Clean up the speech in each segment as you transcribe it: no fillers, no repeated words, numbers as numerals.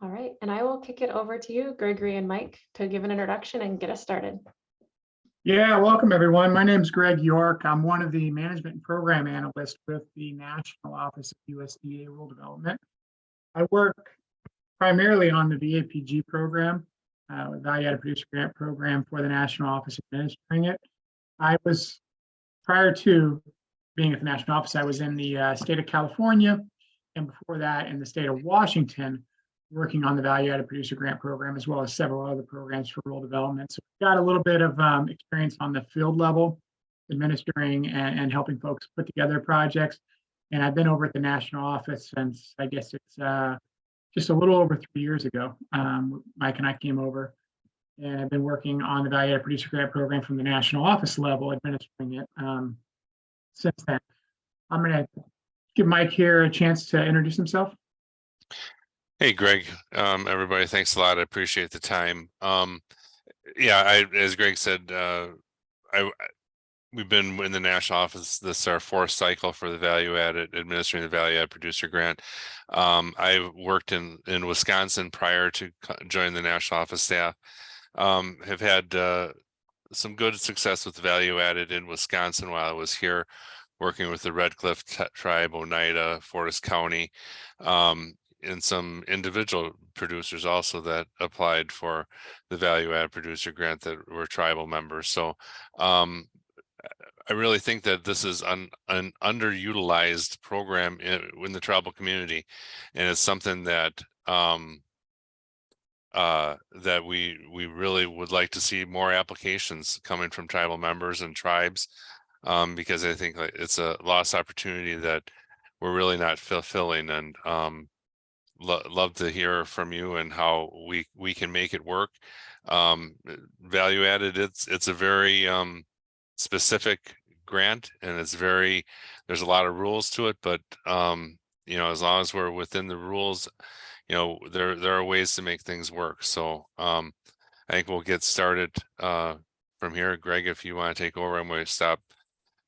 All right, and I will kick it over to you, Gregory and Mike, to give an introduction and get us started. Yeah, welcome everyone. My name is Greg York. I'm one of the management and program analysts with the National Office of USDA Rural Development. I work primarily on the VAPG program, Value Added Producer Grant Program for the National Office administering it. Prior to being at the National Office, I was in the state of California, and before that in the state of Washington, working on the Value Added Producer Grant Program, as well as several other programs for rural development. So we've got a little bit of experience on the field level, administering and helping folks put together projects. And I've been over at the National Office since, I guess it's just a little over 3 years ago. Mike and I came over, and I've been working on the Value Added Producer Grant Program from the National Office level, administering it since then. I'm going to give Mike here a chance to introduce himself. Hey, Greg, everybody, thanks a lot. I appreciate the time. As Greg said, we've been in the National Office. This is our fourth cycle for the administering the Value Added Producer Grant. I worked in Wisconsin prior to joining the National Office staff. Have had some good success with value added in Wisconsin while I was here, working with the Red Cliff Tribe, Oneida, Forest County, and some individual producers also that applied for the Value Added Producer Grant that were tribal members. So I really think that this is an underutilized program in the tribal community, and it's something that that we really would like to see more applications coming from tribal members and tribes, because I think it's a lost opportunity that we're really not fulfilling. And love to hear from you and how we can make it work. Value added, it's a very specific grant, and there's a lot of rules to it, but as long as we're within the rules, there are ways to make things work. So I think we'll get started from here. Greg, if you want to take over, I'm going to stop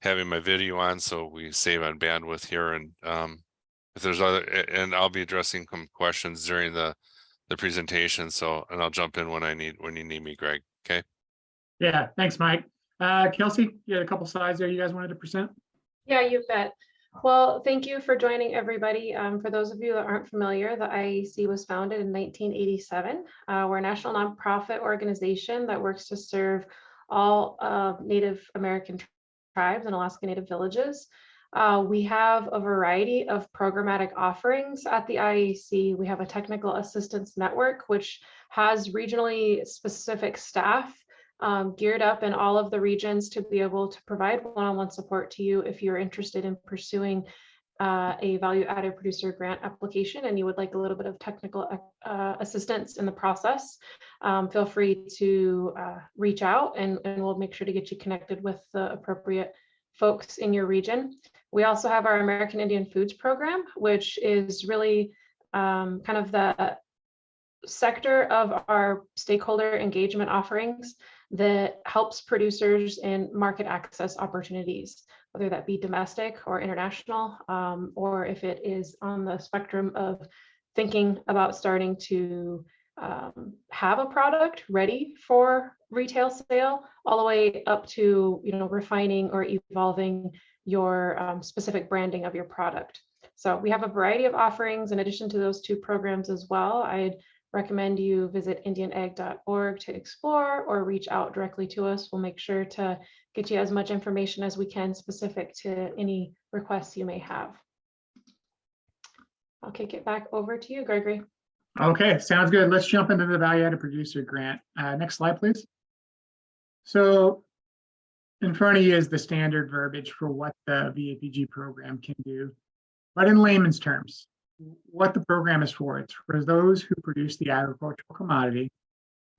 having my video on so we save on bandwidth here. And if there's and I'll be addressing some questions during the presentation. And I'll jump in when you need me, Greg. Okay. Yeah, thanks, Mike. Kelsey, you had a couple slides there you guys wanted to present? Yeah, you bet. Well, thank you for joining, everybody. For those of you that aren't familiar, the IAC was founded in 1987. We're a national nonprofit organization that works to serve all Native American tribes and Alaska Native villages. We have a variety of programmatic offerings at the IAC. We have a technical assistance network, which has regionally specific staff geared up in all of the regions to be able to provide one-on-one support to you if you're interested in pursuing a value-added producer grant application and you would like a little bit of technical assistance in the process. Feel free to reach out and we'll make sure to get you connected with the appropriate folks in your region. We also have our American Indian Foods Program, which is really kind of the sector of our stakeholder engagement offerings that helps producers in market access opportunities, whether that be domestic or international, or if it is on the spectrum of thinking about starting to have a product ready for retail sale, all the way up to refining or evolving your specific branding of your product. So we have a variety of offerings in addition to those two programs as well. I'd recommend you visit indianag.org to explore or reach out directly to us. We'll make sure to get you as much information as we can specific to any requests you may have. I'll kick it back over to you, Gregory. Okay, sounds good. Let's jump into the Value Added Producer Grant. Next slide, please. So in front of you is the standard verbiage for what the VAPG program can do. But in layman's terms, what the program is for, it's for those who produce the agricultural commodity,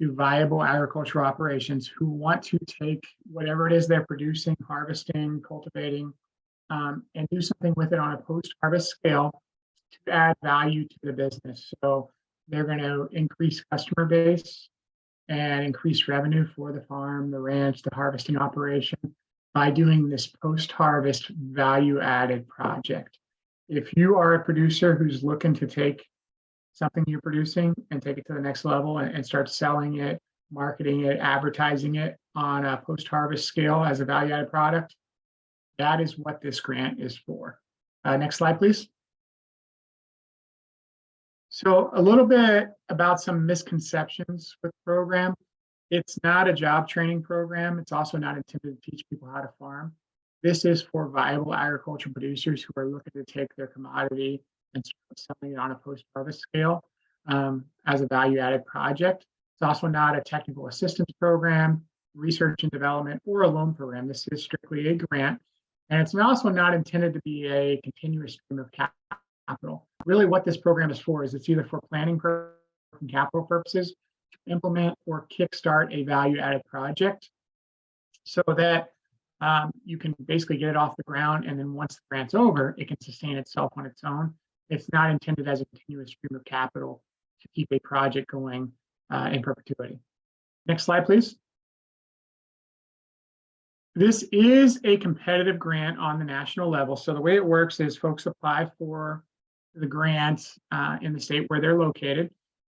do viable agricultural operations, who want to take whatever it is they're producing, harvesting, cultivating, and do something with it on a post-harvest scale to add value to the business. So they're going to increase customer base and increase revenue for the farm, the ranch, the harvesting operation by doing this post-harvest value-added project. If you are a producer who's looking to take something you're producing and take it to the next level and start selling it, marketing it, advertising it on a post-harvest scale as a value-added product. That is what this grant is for. Next slide, please. So a little bit about some misconceptions with the program. It's not a job training program. It's also not intended to teach people how to farm. This is for viable agricultural producers who are looking to take their commodity and start selling it on a post-harvest scale as a value-added project. It's also not a technical assistance program, research and development, or a loan program. This is strictly a grant. And it's also not intended to be a continuous stream of capital. Really what this program is for is it's either for planning and capital purposes, to implement or kickstart a value-added project so that you can basically get it off the ground, and then once the grant's over, it can sustain itself on its own. It's not intended as a continuous stream of capital to keep a project going in perpetuity. Next slide, please. This is a competitive grant on the national level. So the way it works is folks apply for the grant in the state where they're located.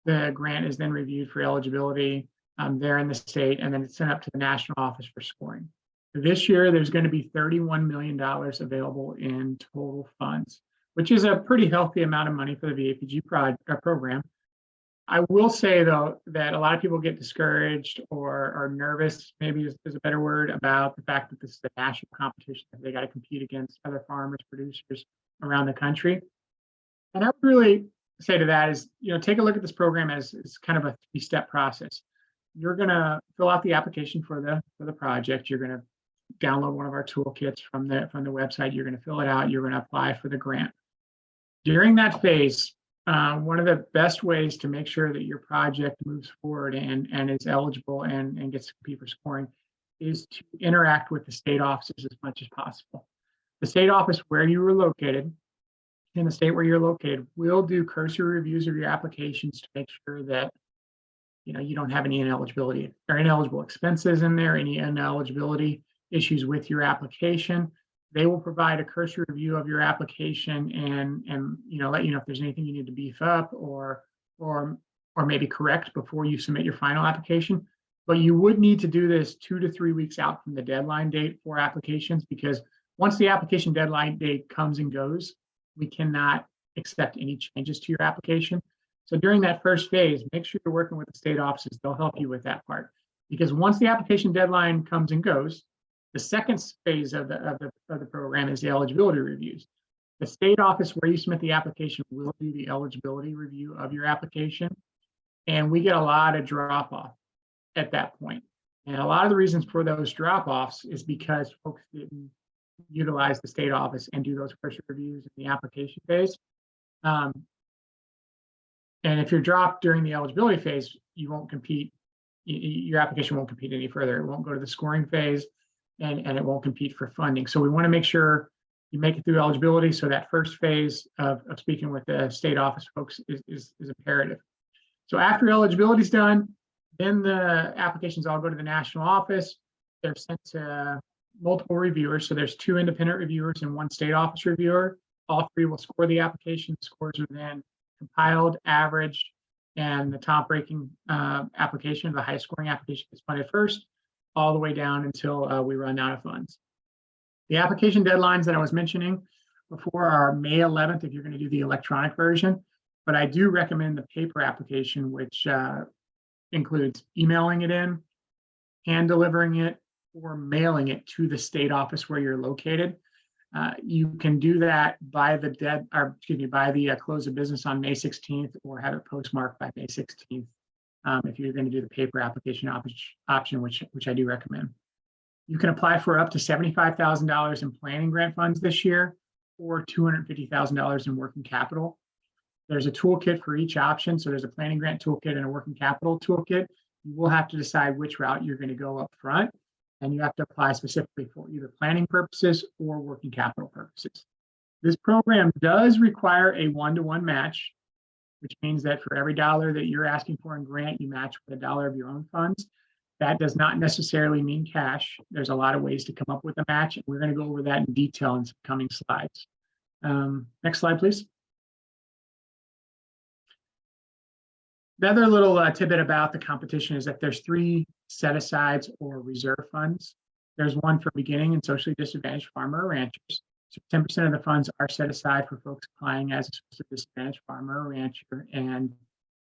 The grant is then reviewed for eligibility there in the state, and then it's sent up to the national office for scoring. This year, there's going to be $31 million available in total funds, which is a pretty healthy amount of money for the VAPG program. I will say, though, that a lot of people get discouraged or nervous, maybe is a better word, about the fact that this is a national competition, that they got to compete against other farmers, producers around the country. And I would really say to that is, take a look at this program as kind of a three-step process. You're going to fill out the application for the project. You're going to download one of our toolkits from the website. You're going to fill it out. You're going to apply for the grant. During that phase, one of the best ways to make sure that your project moves forward and is eligible and gets to compete for scoring is to interact with the state offices as much as possible. The state office where you were located, in the state where you're located, will do cursory reviews of your applications to make sure that you don't have any ineligibility or ineligible expenses in there, any ineligibility issues with your application. They will provide a cursory review of your application and let you know if there's anything you need to beef up or maybe correct before you submit your final application. But you would need to do this 2 to 3 weeks out from the deadline date for applications, because once the application deadline date comes and goes, we cannot accept any changes to your application. So during that first phase, make sure you're working with the state offices. They'll help you with that part, because once the application deadline comes and goes, the second phase of the program is the eligibility reviews. The state office where you submit the application will do the eligibility review of your application. And we get a lot of drop-off at that point. And a lot of the reasons for those drop-offs is because folks didn't utilize the state office and do those cursory reviews in the application phase. And if you're dropped during the eligibility phase, you won't compete. Your application won't compete any further. It won't go to the scoring phase. And it won't compete for funding. So we want to make sure you make it through eligibility. So that first phase of speaking with the state office folks is imperative. So after eligibility is done, then the applications all go to the national office. They're sent to multiple reviewers. So there's 2 independent reviewers and 1 state office reviewer. All 3 will score the application. The scores are then compiled, averaged, and the top-ranking application, the highest scoring application, is funded first, all the way down until we run out of funds. The application deadlines that I was mentioning before are May 11th if you're going to do the electronic version, but I do recommend the paper application, which includes emailing it in, hand delivering it, or mailing it to the state office where you're located. You can do that by the close of business on May 16th, or have it postmarked by May 16th. If you're going to do the paper application option, which I do recommend. You can apply for up to $75,000 in planning grant funds this year, or $250,000 in working capital. There's a toolkit for each option. So there's a planning grant toolkit and a working capital toolkit. You will have to decide which route you're going to go up front, and you have to apply specifically for either planning purposes or working capital purposes. This program does require a 1-to-1 match, which means that for every dollar that you're asking for in grant, you match with a dollar of your own funds. That does not necessarily mean cash. There's a lot of ways to come up with a match, and we're going to go over that in detail in some coming slides. Next slide, please. The other little tidbit about the competition is that there's 3 set-asides or reserve funds. There's one for beginning and socially disadvantaged farmer or ranchers. So 10% of the funds are set aside for folks applying as a socially disadvantaged farmer or rancher. And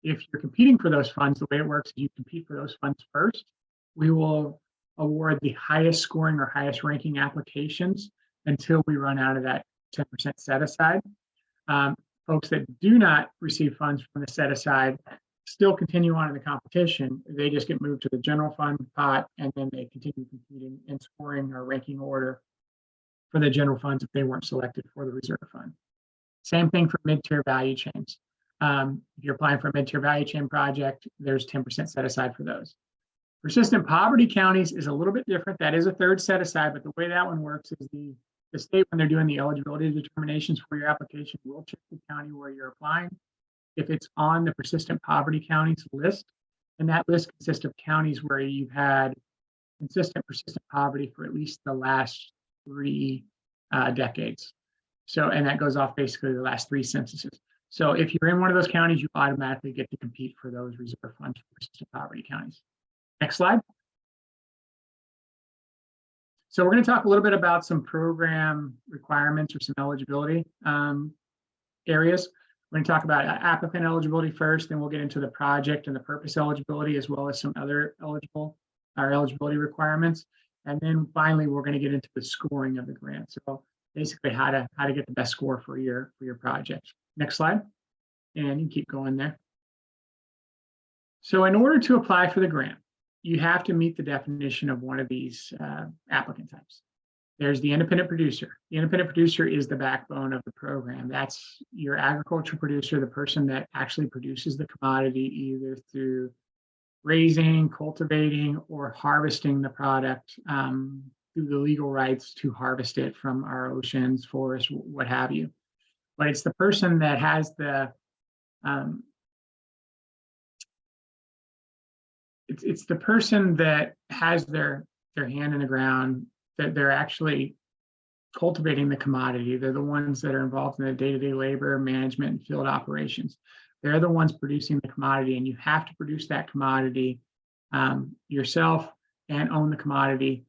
if you're competing for those funds, the way it works is you compete for those funds first. We will award the highest scoring or highest ranking applications until we run out of that 10% set aside. Folks that do not receive funds from the set aside still continue on in the competition. They just get moved to the general fund pot, and then they continue competing and scoring or ranking order for the general funds if they weren't selected for the reserve fund. Same thing for mid-tier value chains. If you're applying for a mid-tier value chain project, there's 10% set aside for those. Persistent poverty counties is a little bit different. That is a third set aside, but the way that one works is the state, when they're doing the eligibility determinations for your application, will check the county where you're applying. If it's on the persistent poverty counties list, and that list consists of counties where you've had consistent persistent poverty for at least the last 3 decades. So, and that goes off basically the last 3 censuses. So if you're in one of those counties, you automatically get to compete for those reserve funds for persistent poverty counties. Next slide. So we're going to talk a little bit about some program requirements or some eligibility areas. We're going to talk about applicant eligibility first, then we'll get into the project and the purpose eligibility, as well as some other eligibility requirements. And then finally, we're going to get into the scoring of the grant. So basically how to get the best score for your project. Next slide. And you can keep going there. So in order to apply for the grant, you have to meet the definition of one of these applicant types. There's the independent producer. The independent producer is the backbone of the program. That's your agricultural producer, the person that actually produces the commodity either through raising, cultivating, or harvesting the product through the legal rights to harvest it from our oceans, forests, what have you. But it's the person that has the it's the person that has their hand in the ground, that they're actually cultivating the commodity. They're the ones that are involved in the day-to-day labor, management, and field operations. They're the ones producing the commodity, and you have to produce that commodity yourself and own the commodity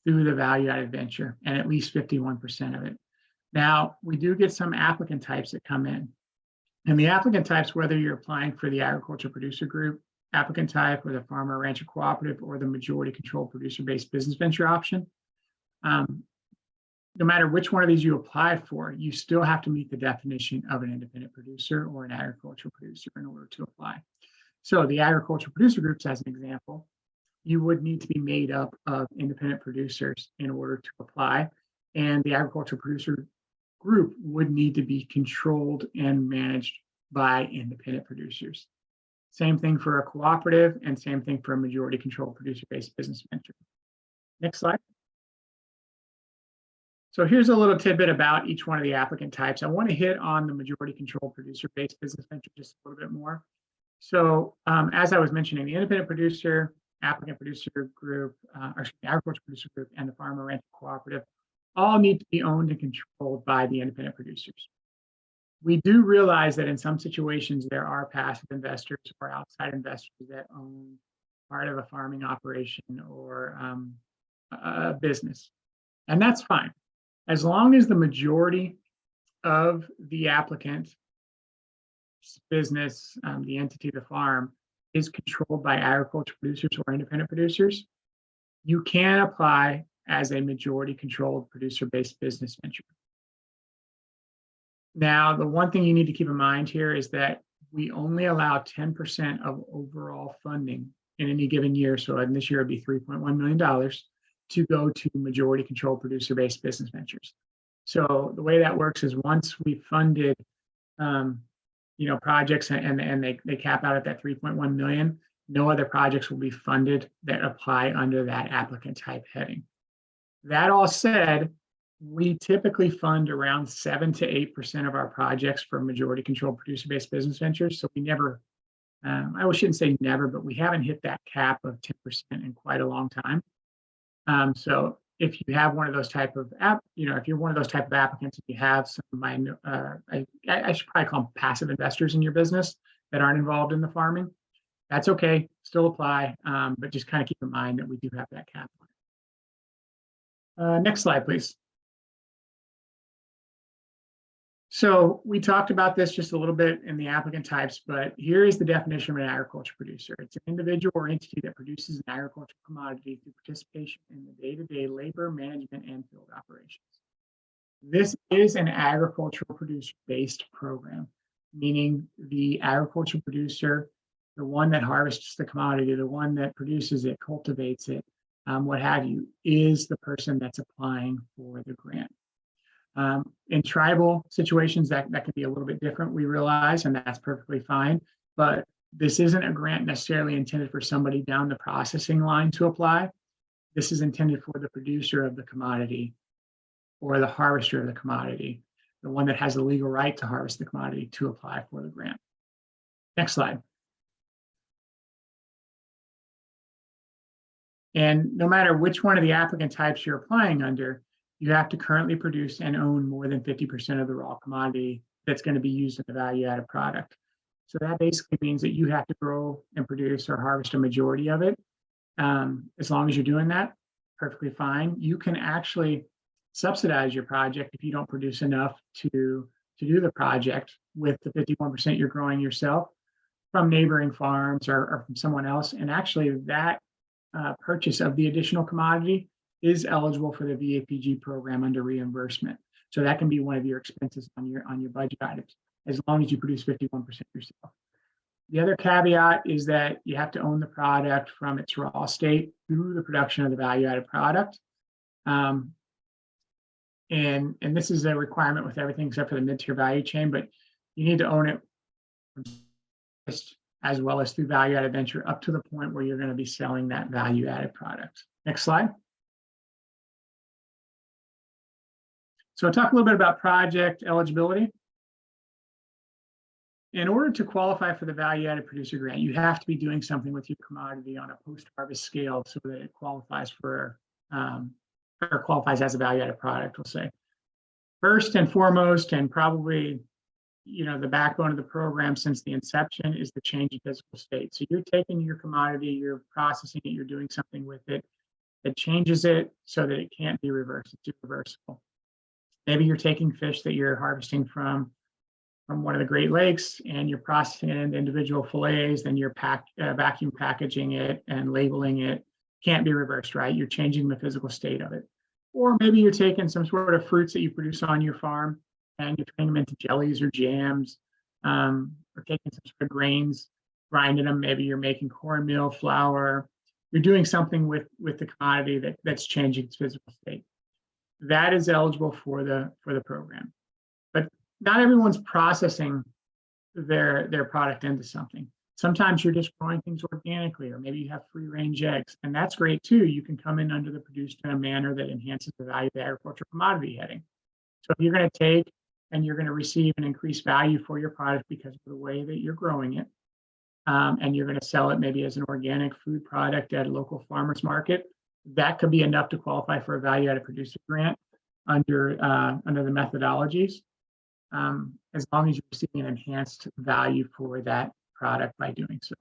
through the value-added venture, and at least 51% of it. Now, we do get some applicant types that come in. And the applicant types, whether you're applying for the agriculture producer group applicant type, or the farmer rancher cooperative, or the majority controlled producer-based business venture option, no matter which one of these you apply for, you still have to meet the definition of an independent producer or an agricultural producer in order to apply. So the agricultural producer groups, as an example, you would need to be made up of independent producers in order to apply. And the agricultural producer group would need to be controlled and managed by independent producers. Same thing for a cooperative, and same thing for a majority controlled producer-based business venture. Next slide. So here's a little tidbit about each one of the applicant types. I want to hit on the majority controlled producer-based business venture just a little bit more. So as I was mentioning, the independent producer, applicant producer group, or the agriculture producer group, and the farmer rancher cooperative all need to be owned and controlled by the independent producers. We do realize that in some situations there are passive investors or outside investors that own part of a farming operation or a business, and that's fine. As long as the majority of the applicant's business, the entity, the farm, is controlled by agriculture producers or independent producers, you can apply as a majority controlled producer-based business venture. Now, the one thing you need to keep in mind here is that we only allow 10% of overall funding in any given year. So in this year, it'd be $3.1 million to go to majority controlled producer-based business ventures. So the way that works is once we've funded projects and they cap out at that 3.1 million, no other projects will be funded that apply under that applicant type heading. That all said, we typically fund around 7 to 8% of our projects for majority controlled producer-based business ventures. So we never, I shouldn't say never, but we haven't hit that cap of 10% in quite a long time. So if you have one of those type of if you're one of those type of applicants, if you have some, I should probably call them passive investors in your business, that aren't involved in the farming. That's okay, still apply, but just kind of keep in mind that we do have that cap on it. Next slide, please. So we talked about this just a little bit in the applicant types, but here is the definition of an agriculture producer. It's an individual or entity that produces an agricultural commodity through participation in the day-to-day labor, management, and field operations. This is an agricultural producer-based program, meaning the agricultural producer, the one that harvests the commodity, the one that produces it, cultivates it, what have you, is the person that's applying for the grant. In tribal situations, that can be a little bit different, we realize, and that's perfectly fine. But this isn't a grant necessarily intended for somebody down the processing line to apply. This is intended for the producer of the commodity or the harvester of the commodity, the one that has the legal right to harvest the commodity to apply for the grant. Next slide. And no matter which one of the applicant types you're applying under, you have to currently produce and own more than 50% of the raw commodity that's going to be used in the value-added product. So that basically means that you have to grow and produce or harvest a majority of it. As long as you're doing that, perfectly fine. You can actually subsidize your project if you don't produce enough to do the project with the 51% you're growing yourself from neighboring farms or from someone else. And actually that purchase of the additional commodity is eligible for the VAPG program under reimbursement. So that can be one of your expenses on your budget items, as long as you produce 51% yourself. The other caveat is that you have to own the product from its raw state through the production of the value-added product. And this is a requirement with everything except for the mid-tier value chain, but you need to own it as well as through value-added venture up to the point where you're going to be selling that value-added product. Next slide. So I'll talk a little bit about project eligibility. In order to qualify for the value-added producer grant, you have to be doing something with your commodity on a post-harvest scale so that it qualifies for or qualifies as a value-added product, we'll say. First and foremost, and probably the backbone of the program since the inception, is the change in physical state. So you're taking your commodity, you're processing it, you're doing something with it that changes it so that it can't be reversed. It's irreversible. Maybe you're taking fish that you're harvesting from one of the Great Lakes and you're processing it into individual fillets, then you're vacuum packaging it and labeling it. Can't be reversed, right? You're changing the physical state of it. Or maybe you're taking some sort of fruits that you produce on your farm and you're turning them into jellies or jams, or taking some sort of grains, grinding them. Maybe you're making cornmeal, flour. You're doing something with the commodity that's changing its physical state. That is eligible for the program. But not everyone's processing their product into something. Sometimes you're just growing things organically, or maybe you have free range eggs, and that's great too. You can come in under the produced in a manner that enhances the value of the agricultural commodity heading. So if you're going to take and you're going to receive an increased value for your product because of the way that you're growing it, and you're going to sell it maybe as an organic food product at a local farmer's market, that could be enough to qualify for a value-added producer grant under the methodologies, as long as you're receiving an enhanced value for that product by doing so.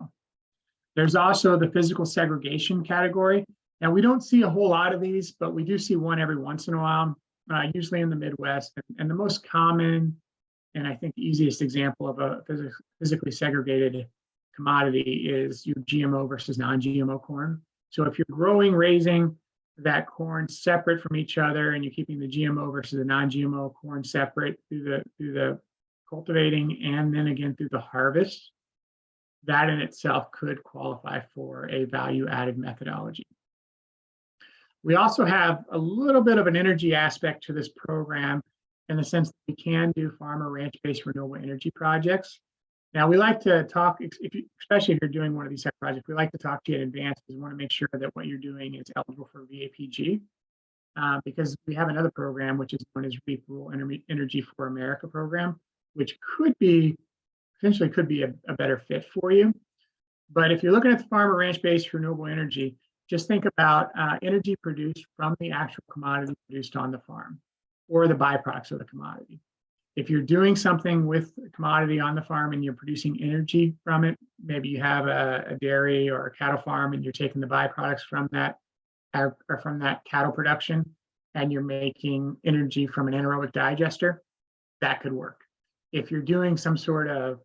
There's also the physical segregation category. Now, we don't see a whole lot of these, but we do see one every once in a while, usually in the Midwest. And the most common, and I think the easiest example of a physically segregated commodity is your GMO versus non-GMO corn. So if you're raising that corn separate from each other, and you're keeping the GMO versus the non-GMO corn separate through the cultivating and then again through the harvest, that in itself could qualify for a value-added methodology. We also have a little bit of an energy aspect to this program in the sense that we can do farm or ranch-based renewable energy projects. Now, we like to talk, especially if you're doing one of these type of projects, we like to talk to you in advance because we want to make sure that what you're doing is eligible for VAPG, because we have another program, which is known as REAP, Rural Energy for America program, which potentially could be a better fit for you. But if you're looking at the farm or ranch-based renewable energy, just think about energy produced from the actual commodity produced on the farm or the byproducts of the commodity. If you're doing something with a commodity on the farm and you're producing energy from it, maybe you have a dairy or a cattle farm and you're taking the byproducts from that or from that cattle production, and you're making energy from an anaerobic digester, that could work. If you're doing some sort of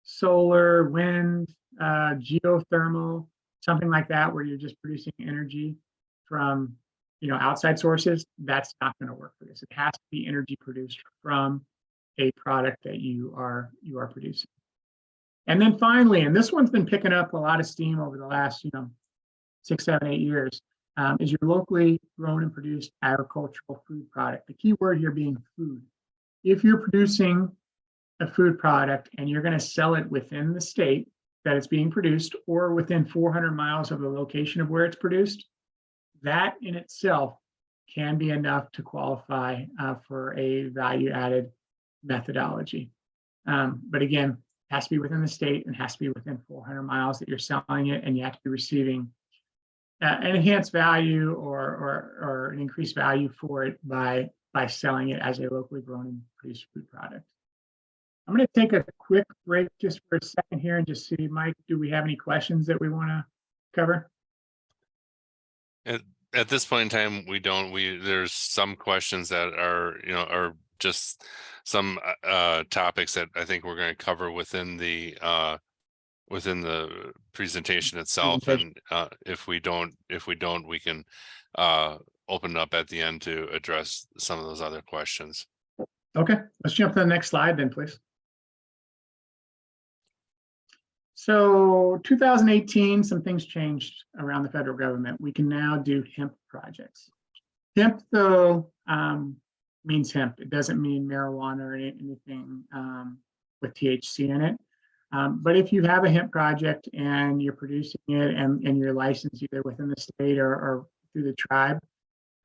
solar, wind, geothermal, something like that, where you're just producing energy from outside sources, that's not going to work for this. It has to be energy produced from a product that you are producing. And then finally, and this one's been picking up a lot of steam over the last 6, 7, 8 years, is your locally grown and produced agricultural food product. The key word here being food. If you're producing a food product and you're going to sell it within the state that it's being produced or within 400 miles of the location of where it's produced, that in itself can be enough to qualify for a value-added methodology. But again, it has to be within the state and has to be within 400 miles that you're selling it, and you have to be receiving an enhanced value or an increased value for it by selling it as a locally grown and produced food product. I'm going to take a quick break just for a second here and just see, Mike, do we have any questions that we want to cover? At this point in time, we don't. There's some questions that are just some topics that I think we're going to cover within the presentation itself. And if we don't, we can open up at the end to address some of those other questions. Okay, let's jump to the next slide then, please. So 2018, some things changed around the federal government. We can now do hemp projects. Hemp, though, means hemp. It doesn't mean marijuana or anything with THC in it. But if you have a hemp project and you're producing it and you're licensed either within the state or through the tribe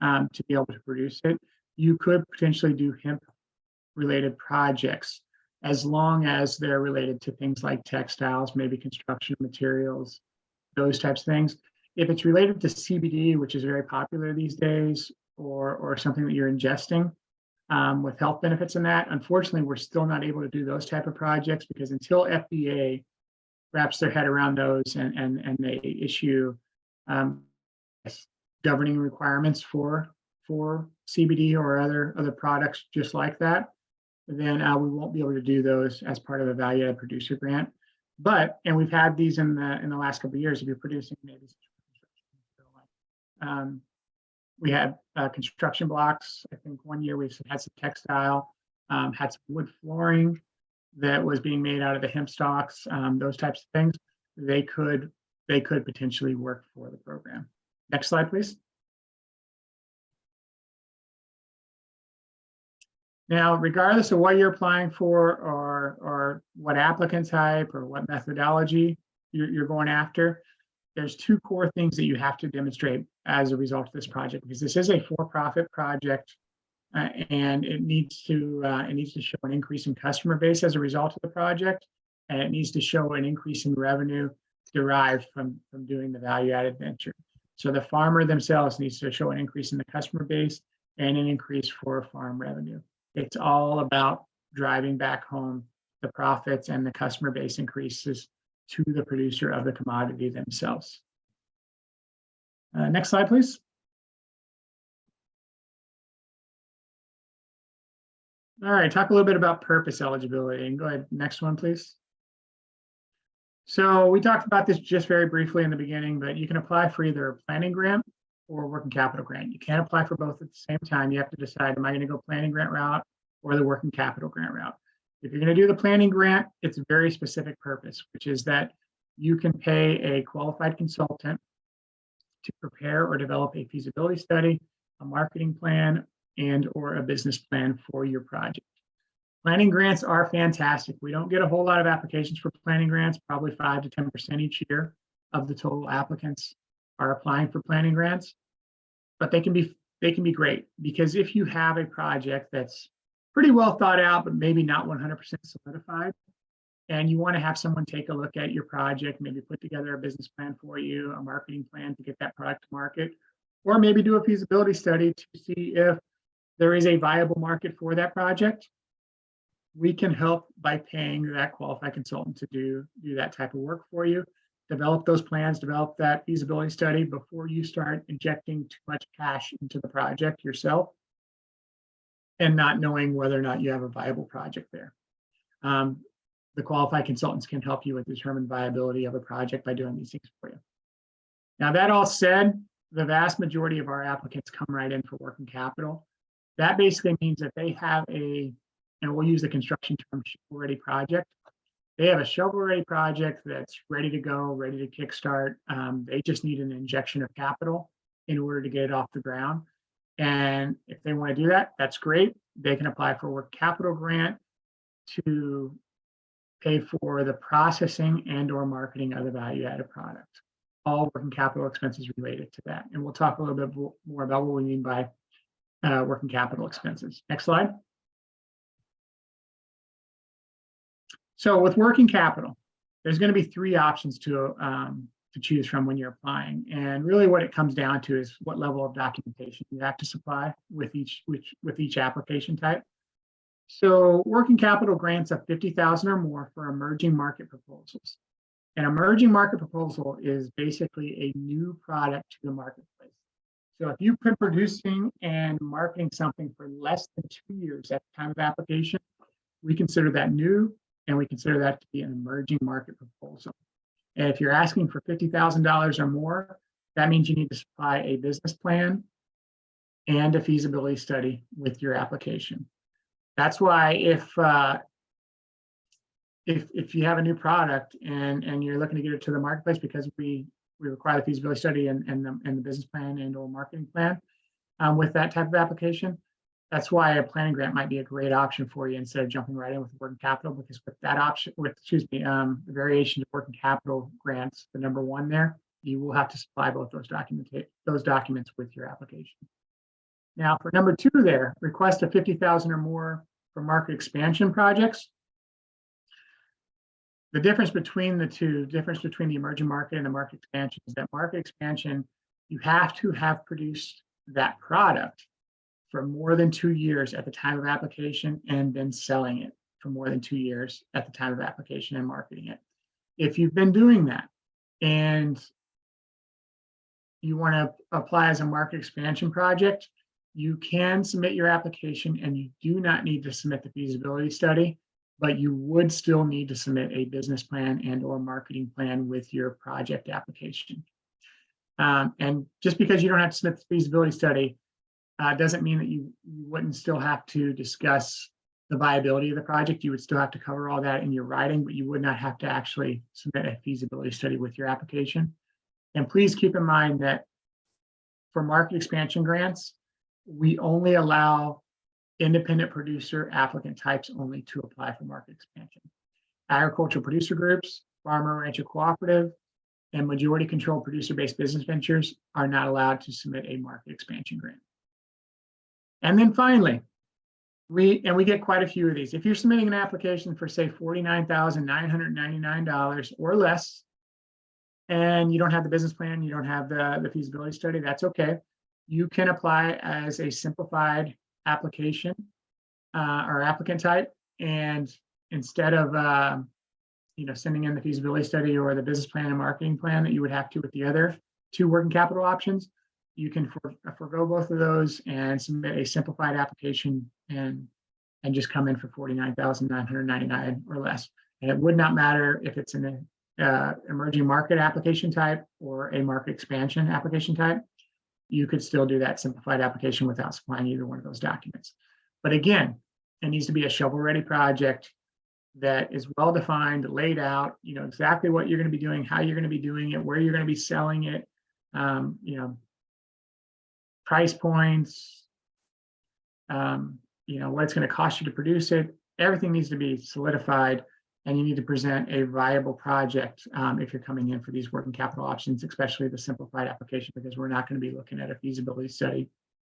to be able to produce it, you could potentially do hemp-related projects, as long as they're related to things like textiles, maybe construction materials, those types of things. If it's related to CBD, which is very popular these days, or something that you're ingesting with health benefits in that, unfortunately, we're still not able to do those type of projects, because until FDA wraps their head around those and they issue governing requirements for CBD or other products just like that, then we won't be able to do those as part of a value-added producer grant. And we've had these in the last couple of years. If you're producing maybe we had construction blocks. I think one year we've had some textile, had some wood flooring that was being made out of the hemp stalks. Those types of things, they could potentially work for the program. Next slide, please. Now, regardless of what you're applying for or what applicant type or what methodology you're going after, there's 2 core things that you have to demonstrate as a result of this project, because this is a for-profit project and it needs to show an increase in customer base as a result of the project, and it needs to show an increase in revenue derived from doing the value-added venture. So the farmer themselves needs to show an increase in the customer base and an increase for farm revenue. It's all about driving back home the profits and the customer base increases to the producer of the commodity themselves. Next slide, please. All right, talk a little bit about purpose eligibility. And go ahead, next one, please. So we talked about this just very briefly in the beginning, but you can apply for either a planning grant or a working capital grant. You can't apply for both at the same time. You have to decide, am I going to go planning grant route or the working capital grant route? If you're going to do the planning grant, it's a very specific purpose, which is that you can pay a qualified consultant to prepare or develop a feasibility study, a marketing plan, and or a business plan for your project. Planning grants are fantastic. We don't get a whole lot of applications for planning grants, probably 5 to 10% each year of the total applicants are applying for planning grants, but they can be great, because if you have a project that's pretty well thought out, but maybe not 100% solidified, and you want to have someone take a look at your project, maybe put together a business plan for you, a marketing plan to get that product to market, or maybe do a feasibility study to see if there is a viable market for that project, we can help by paying that qualified consultant to do that type of work for you. Develop those plans, develop that feasibility study before you start injecting too much cash into the project yourself and not knowing whether or not you have a viable project there. The qualified consultants can help you with determine viability of a project by doing these things for you. Now, that all said, the vast majority of our applicants come right in for working capital. That basically means that they have and we'll use the construction term, shovel-ready project. They have a shovel-ready project that's ready to go, ready to kickstart. They just need an injection of capital in order to get it off the ground. And if they want to do that, that's great. They can apply for a working capital grant to pay for the processing and or marketing of the value-added product. All working capital expenses related to that. And we'll talk a little bit more about what we mean by working capital expenses. Next slide. So with working capital, there's going to be three options to choose from when you're applying. And really what it comes down to is what level of documentation you have to supply with each application type. So working capital grants of $50,000 or more for emerging market proposals. An emerging market proposal is basically a new product to the marketplace. So if you've been producing and marketing something for less than 2 years at the time of application, we consider that new, and we consider that to be an emerging market proposal. And if you're asking for $50,000 or more, that means you need to supply a business plan and a feasibility study with your application. That's why if you have a new product and you're looking to get it to the marketplace, because we require the feasibility study and the business plan and or marketing plan with that type of application, that's why a planning grant might be a great option for you instead of jumping right in with working capital, because with that option, the variation of working capital grants, the number one there, you will have to supply both those documents with your application. Now for number two there, request of $50,000 or more for market expansion projects. The difference between the two, difference between the emerging market and the market expansion is that market expansion, you have to have produced that product for more than 2 years at the time of application and been selling it for more than 2 years at the time of application and marketing it. If you've been doing that and you want to apply as a market expansion project, you can submit your application and you do not need to submit the feasibility study, but you would still need to submit a business plan and or marketing plan with your project application. And just because you don't have to submit the feasibility study doesn't mean that you wouldn't still have to discuss the viability of the project. You would still have to cover all that in your writing, but you would not have to actually submit a feasibility study with your application. And please keep in mind that for market expansion grants, we only allow independent producer applicant types only to apply for market expansion. Agricultural producer groups, farmer rancher cooperative, and majority controlled producer-based business ventures are not allowed to submit a market expansion grant. And then finally, we get quite a few of these. If you're submitting an application for say $49,999 or less, and you don't have the business plan, you don't have the feasibility study, that's okay. You can apply as a simplified application or applicant type, and instead of sending in the feasibility study or the business plan and marketing plan that you would have to with the other two working capital options, you can forego both of those and submit a simplified application and just come in for $49,999 or less. And it would not matter if it's an emerging market application type or a market expansion application type. You could still do that simplified application without supplying either one of those documents. But again, it needs to be a shovel-ready project that is well-defined, laid out, exactly what you're going to be doing, how you're going to be doing it, where you're going to be selling it, price points, what it's going to cost you to produce it. Everything needs to be solidified, and you need to present a viable project if you're coming in for these working capital options, especially the simplified application, because we're not going to be looking at a feasibility study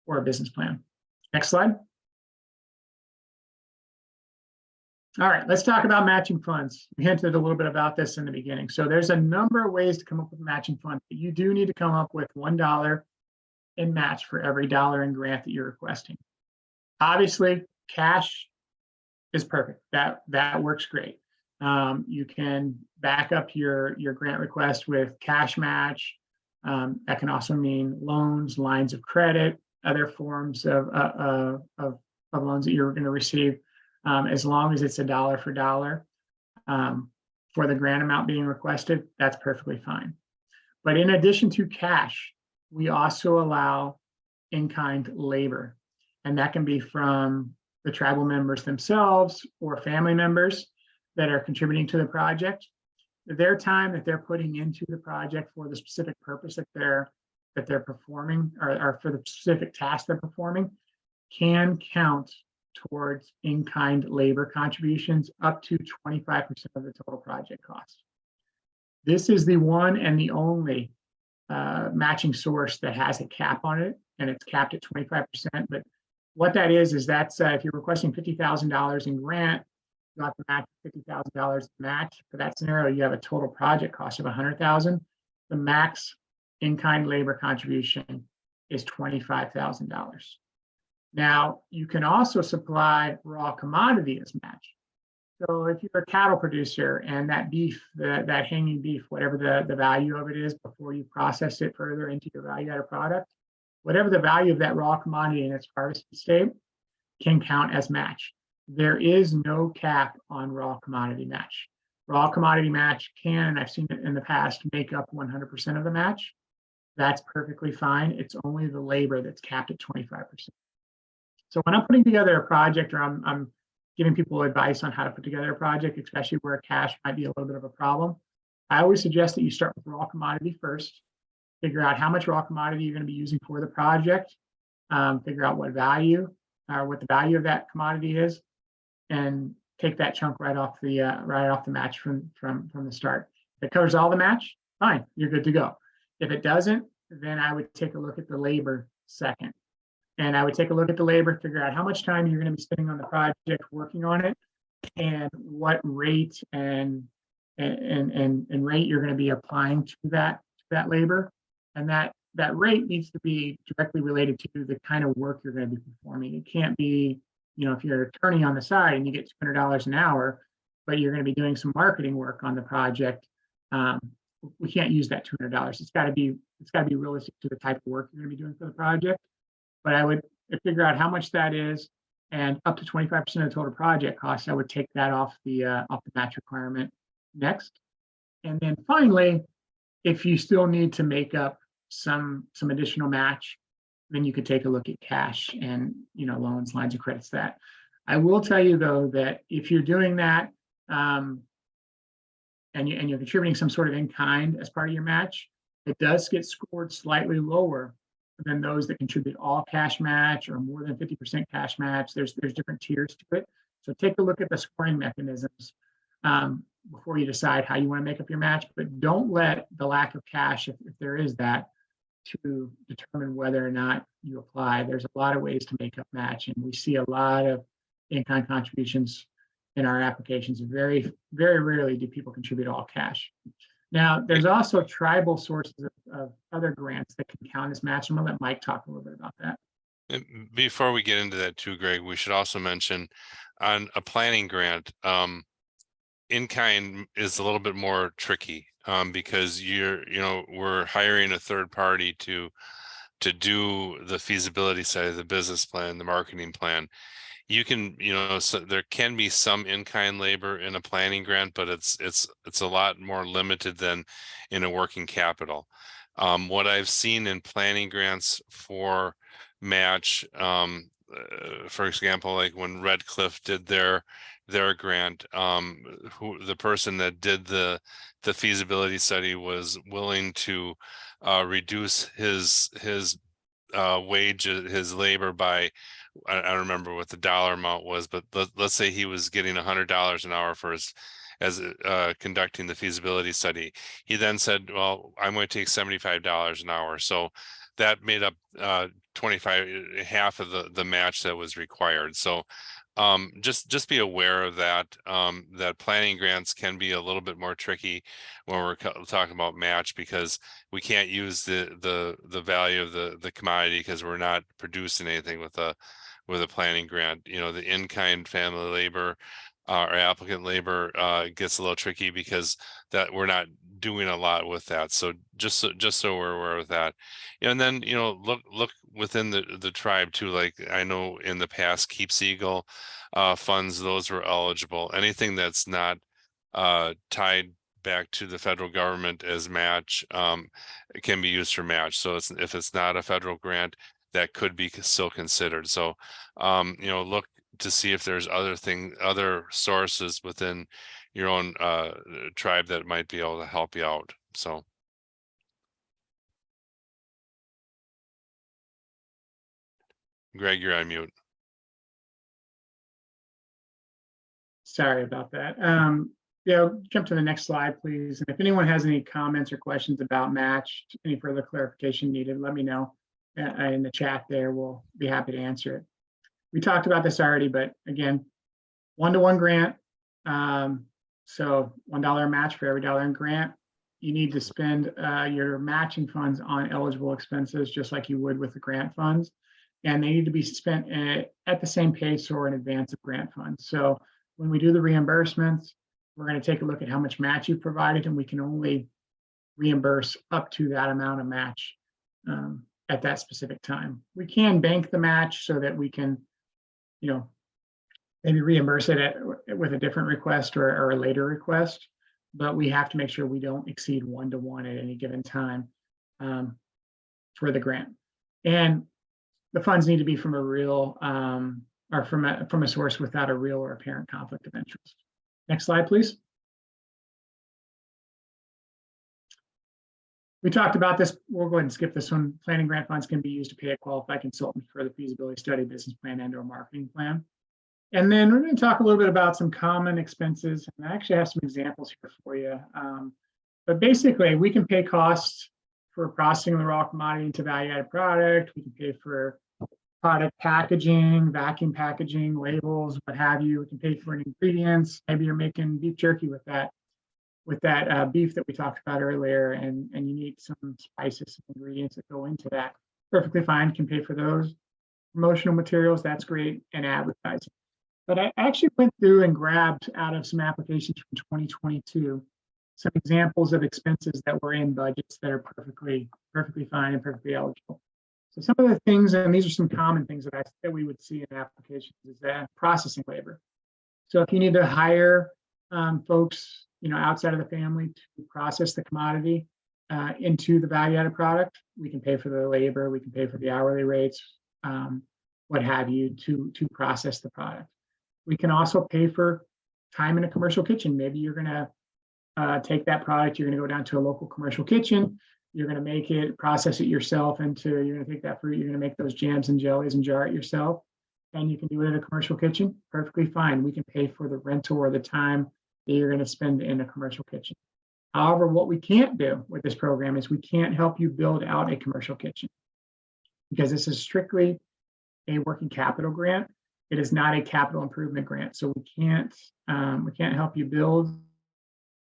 or a business plan. Next slide. All right, let's talk about matching funds. We hinted a little bit about this in the beginning. So there's a number of ways to come up with matching funds, but you do need to come up with $1 in match for every dollar in grant that you're requesting. Obviously, cash is perfect. That works great. You can back up your grant request with cash match. That can also mean loans, lines of credit, other forms of loans that you're going to receive, as long as it's a dollar for dollar for the grant amount being requested. That's perfectly fine. But in addition to cash, we also allow in-kind labor, and that can be from the tribal members themselves or family members that are contributing to the project. Their time that they're putting into the project for the specific purpose that they're performing, or for the specific task they're performing, can count towards in-kind labor contributions up to 25% of the total project cost. This is the one and the only matching source that has a cap on it, and it's capped at 25%. But what that is that's if you're requesting $50,000 in grant, you have to match $50,000 match. For that scenario, you have a total project cost of $100,000. The max in-kind labor contribution is $25,000. Now, you can also supply raw commodity as match. So if you're a cattle producer and that beef, that hanging beef, whatever the value of it is before you process it further into your value-added product, whatever the value of that raw commodity in its harvested state can count as match. There is no cap on raw commodity match. Raw commodity match can, and I've seen it in the past, make up 100% of the match. That's perfectly fine. It's only the labor that's capped at 25%. So when I'm putting together a project, or I'm giving people advice on how to put together a project, especially where cash might be a little bit of a problem, I always suggest that you start with raw commodity first. Figure out how much raw commodity you're going to be using for the project. Figure out what the value of that commodity is, and take that chunk right off the match from the start. If it covers all the match, fine, you're good to go. If it doesn't, then I would take a look at the labor second. And I would take a look at the labor, figure out how much time you're going to be spending on the project working on it, and what rate and rate you're going to be applying to that labor. And that rate needs to be directly related to the kind of work you're going to be performing. It can't be, if you're an attorney on the side and you get $200 an hour, but you're going to be doing some marketing work on the project, we can't use that $200. It's got to be realistic to the type of work you're going to be doing for the project. But I would figure out how much that is, and up to 25% of the total project cost, I would take that off the match requirement next. And then finally, if you still need to make up some additional match, then you could take a look at cash and loans, lines of credits. That I will tell you though, that if you're doing that and you're contributing some sort of in-kind as part of your match, it does get scored slightly lower than those that contribute all cash match or more than 50% cash match. There's different tiers to it. So take a look at the scoring mechanisms before you decide how you want to make up your match, but don't let the lack of cash, if there is that, to determine whether or not you apply. There's a lot of ways to make up match, and we see a lot of in-kind contributions in our applications. Very, very rarely do people contribute all cash. Now, there's also tribal sources of other grants that can count as match. I'm going to let Mike talk a little bit about that. Before we get into that too, Greg, we should also mention on a planning grant, in-kind is a little bit more tricky because we're hiring a third party to do the feasibility side of the business plan, the marketing plan. You can, so there can be some in-kind labor in a planning grant, but it's a lot more limited than in a working capital. What I've seen in planning grants for match, for example, like when Red Cliff did their grant, the person that did the feasibility study was willing to reduce his wage, his labor by, I don't remember what the dollar amount was, but let's say he was getting $100 an hour for conducting the feasibility study. He then said, well, I'm going to take $75 an hour. So that made up 25, half of the match that was required. So just be aware of that, that planning grants can be a little bit more tricky when we're talking about match, because we can't use the value of the commodity because we're not producing anything with with a planning grant. You know, the in-kind family labor or applicant labor gets a little tricky because that we're not doing a lot with that. So just so we're aware of that. And then, you know, look within the tribe too. Like I know in the past, Keep Seagull funds, those were eligible. Anything that's not tied back to the federal government as match it can be used for match. So if it's not a federal grant, that could be still considered. So you know, look to see if there's other sources within your own tribe that might be able to help you out. So Greg, you're on mute. Sorry about that. Yeah, jump to the next slide, please. And if anyone has any comments or questions about match, any further clarification needed, let me know in the chat there. We'll be happy to answer it. We talked about this already, but again, one-to-one grant. So $1 match for every dollar in grant. You need to spend your matching funds on eligible expenses, just like you would with the grant funds. And they need to be spent at the same pace or in advance of grant funds. So when we do the reimbursements, we're going to take a look at how much match you provided, and we can only reimburse up to that amount of match at that specific time. We can bank the match so that we can, you know, maybe reimburse it with a different request or a later request, but we have to make sure we don't exceed 1-to-1 at any given time for the grant. And the funds need to be from a real or from a source without a real or apparent conflict of interest. Next slide, please. We talked about this. We'll go ahead and skip this one. Planning grant funds can be used to pay a qualified consultant for the feasibility study, business plan, and/or marketing plan. And then we're going to talk a little bit about some common expenses. And I actually have some examples here for you. But basically, we can pay costs for processing the raw commodity into value-added product. We can pay for product packaging, vacuum packaging, labels, what have you. We can pay for ingredients. Maybe you're making beef jerky with that beef that we talked about earlier, and you need some spices and ingredients that go into that. Perfectly fine, can pay for those. Promotional materials, that's great, and advertising. But I actually went through and grabbed out of some applications from 2022 some examples of expenses that were in budgets that are perfectly fine and perfectly eligible. So some of the things, and these are some common things that we would see in applications, is that processing labor. So if you need to hire folks, you know, outside of the family to process the commodity into the value-added product, we can pay for the labor, we can pay for the hourly rates, what have you, to process the product. We can also pay for time in a commercial kitchen. Maybe you're going to take that product, you're going to go down to a local commercial kitchen, you're going to make it, process it yourself you're going to take that fruit, you're going to make those jams and jellies and jar it yourself, and you can do it in a commercial kitchen, perfectly fine. We can pay for the rental or the time that you're going to spend in a commercial kitchen. However, what we can't do with this program is we can't help you build out a commercial kitchen because this is strictly a working capital grant. It is not a capital improvement grant. So we can't help you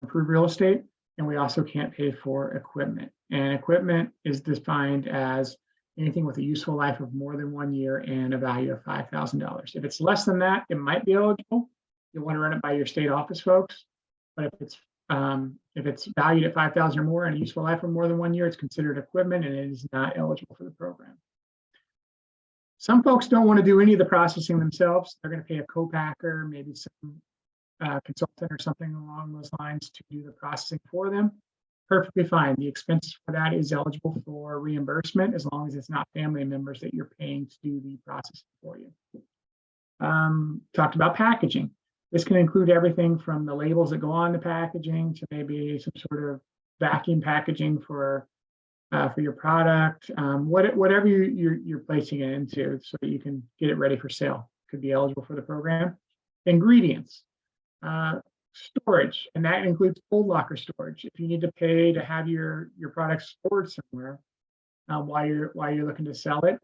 improve real estate, and we also can't pay for equipment. And equipment is defined as anything with a useful life of more than 1 year and a value of $5,000. If it's less than that, it might be eligible. You'll want to run it by your state office folks. But if it's valued at $5,000 or more and a useful life of more than 1 year, it's considered equipment and it is not eligible for the program. Some folks don't want to do any of the processing themselves. They're going to pay a co-packer, maybe some consultant or something along those lines to do the processing for them. Perfectly fine. The expenses for that is eligible for reimbursement as long as it's not family members that you're paying to do the processing for you. Talked about packaging. This can include everything from the labels that go on the packaging to maybe some sort of vacuum packaging for your product, whatever you're placing it into so that you can get it ready for sale. Could be eligible for the program. Ingredients. Storage, and that includes cold locker storage. If you need to pay to have your product stored somewhere while you're looking to sell it,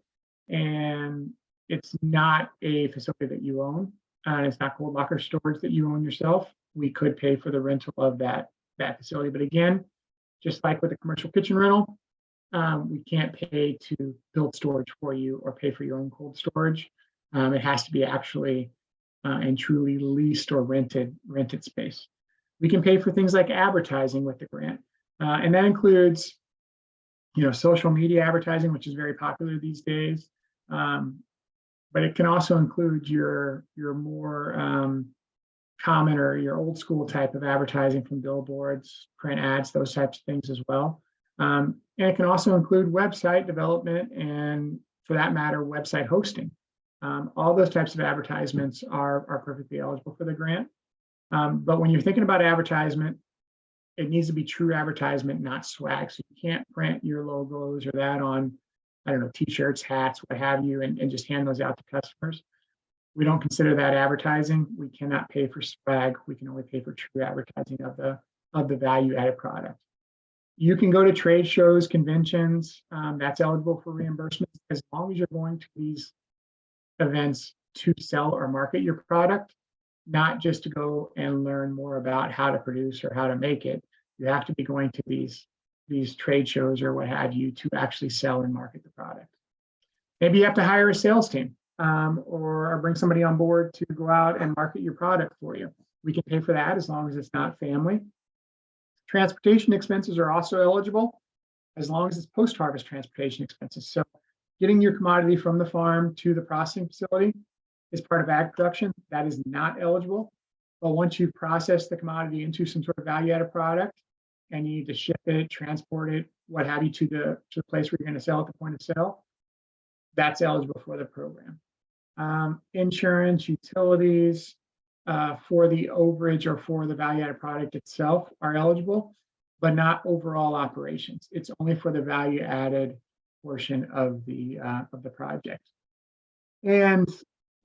and it's not a facility that you own, and it's not cold locker storage that you own yourself, we could pay for the rental of that facility. But again, just like with a commercial kitchen rental, we can't pay to build storage for you or pay for your own cold storage. It has to be actually and truly leased or rented space. We can pay for things like advertising with the grant, and that includes, social media advertising, which is very popular these days. But it can also include your more common or your old school type of advertising from billboards, print ads, those types of things as well. And it can also include website development and, for that matter, website hosting. All those types of advertisements are perfectly eligible for the grant. But when you're thinking about advertisement, it needs to be true advertisement, not swag. So you can't print your logos or that on, I don't know, t-shirts, hats, what have you, and just hand those out to customers. We don't consider that advertising. We cannot pay for swag. We can only pay for true advertising of the value-added product. You can go to trade shows, conventions. That's eligible for reimbursement as long as you're going to these events to sell or market your product, not just to go and learn more about how to produce or how to make it. You have to be going to these trade shows or what have you to actually sell and market the product. Maybe you have to hire a sales team or bring somebody on board to go out and market your product for you. We can pay for that as long as it's not family. Transportation expenses are also eligible as long as it's post-harvest transportation expenses. So getting your commodity from the farm to the processing facility is part of ag production. That is not eligible. But once you've processed the commodity into some sort of value-added product and you need to ship it, transport it, what have you, to the place where you're going to sell at the point of sale, that's eligible for the program. Insurance, utilities for the overage or for the value-added product itself are eligible, but not overall operations. It's only for the value-added portion of the project. And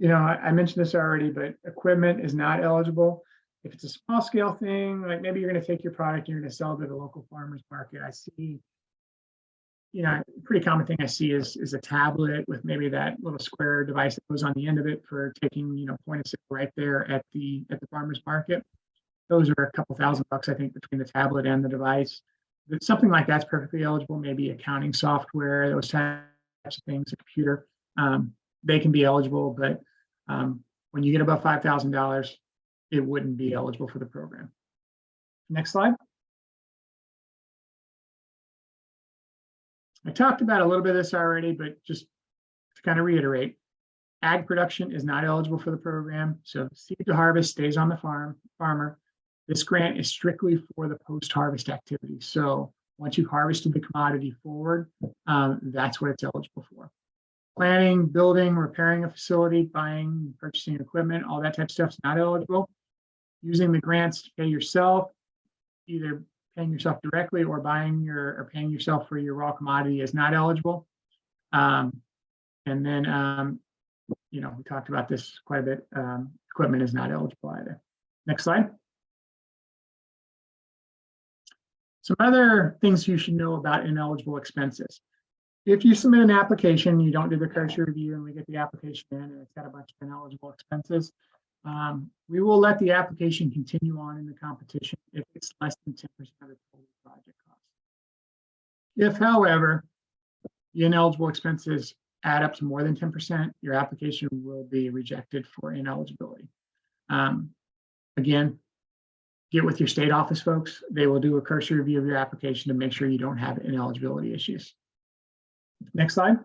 I mentioned this already, but equipment is not eligible. If it's a small scale thing, like maybe you're going to take your product, you're going to sell it to the local farmers market. I see, a pretty common thing I see is a tablet with maybe that little square device that goes on the end of it for taking, point of sale right there at the farmers market. Those are a couple $1,000, I think, between the tablet and the device. But something like that's perfectly eligible. Maybe accounting software, those types of things, a computer, they can be eligible. But when you get above $5,000, it wouldn't be eligible for the program. Next slide. I talked about a little bit of this already, but just to kind of reiterate, ag production is not eligible for the program. So seed to harvest stays on the farmer. This grant is strictly for the post-harvest activity. So once you've harvested the commodity forward, that's what it's eligible for. Planning, building, repairing a facility, buying, purchasing equipment, all that type of stuff is not eligible. Using the grants to pay yourself, either paying yourself directly or paying yourself for your raw commodity is not eligible. And then, we talked about this quite a bit. Equipment is not eligible either. Next slide. Some other things you should know about ineligible expenses. If you submit an application, you don't do the cursory review, and we get the application in and it's got a bunch of ineligible expenses, we will let the application continue on in the competition if it's less than 10% of the total project cost. If, however, the ineligible expenses add up to more than 10%, your application will be rejected for ineligibility. Again, get with your state office folks. They will do a cursory review of your application to make sure you don't have ineligibility issues. Next slide.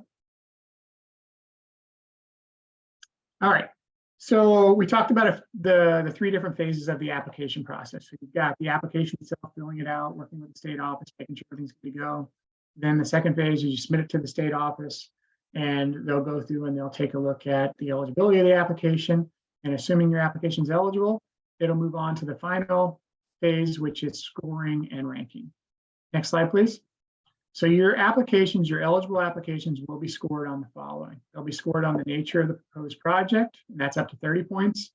All right. So we talked about the 3 different phases of the application process. So you've got the application itself, filling it out, working with the state office, making sure everything's good to go. Then the second phase is you submit it to the state office, and they'll go through and they'll take a look at the eligibility of the application. And assuming your application is eligible, it'll move on to the final phase, which is scoring and ranking. Next slide, please. So your applications, your eligible applications, will be scored on the following. They'll be scored on the nature of the proposed project, and that's up to 30 points.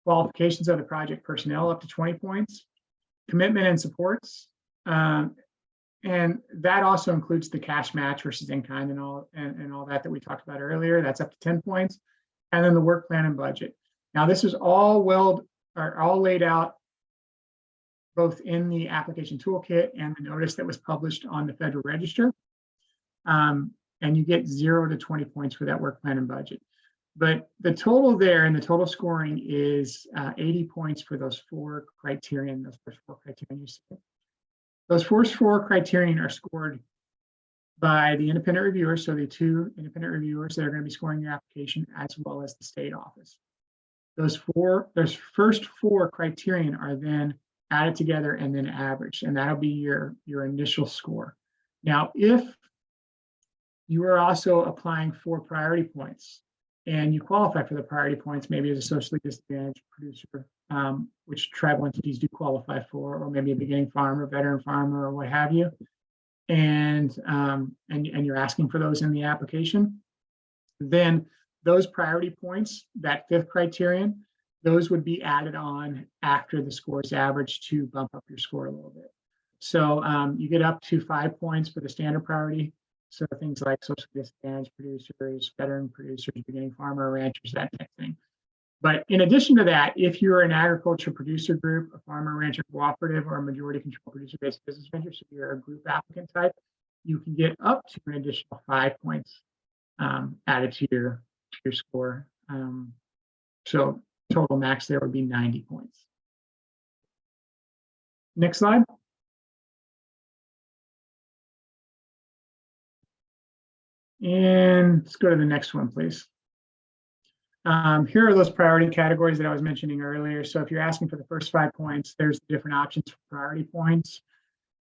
Qualifications of the project personnel, up to 20 points. Commitment and supports, and that also includes the cash match versus in-kind and all that we talked about earlier. That's up to 10 points. And then the work plan and budget. Now, this is all laid out both in the application toolkit and the notice that was published on the Federal Register. And you get 0 to 20 points for that work plan and budget. But the total there and the total scoring is 80 points for those four criterion, those first four criterion you see. Those first four criterion are scored by the independent reviewers, so the two independent reviewers that are going to be scoring your application, as well as the state office. Those first four criterion are then added together and then averaged, and that'll be your initial score. Now, if you are also applying for priority points and you qualify for the priority points, maybe as a socially disadvantaged producer, which tribal entities do qualify for, or maybe a beginning farmer, veteran farmer, or what have you, and you're asking for those in the application, then those priority points, that fifth criterion, those would be added on after the score is averaged to bump up your score a little bit. So you get up to 5 points for the standard priority. So things like socially disadvantaged producers, veteran producers, beginning farmer, ranchers, that type of thing. But in addition to that, if you're an agriculture producer group, a farmer, rancher, cooperative, or a majority control producer-based business venture, so you're a group applicant type, you can get up to an additional 5 points added to your score. So total max there would be 90 points. Next slide. And let's go to the next one, please. Here are those priority categories that I was mentioning earlier. So if you're asking for the first 5 points, there's the different options for priority points.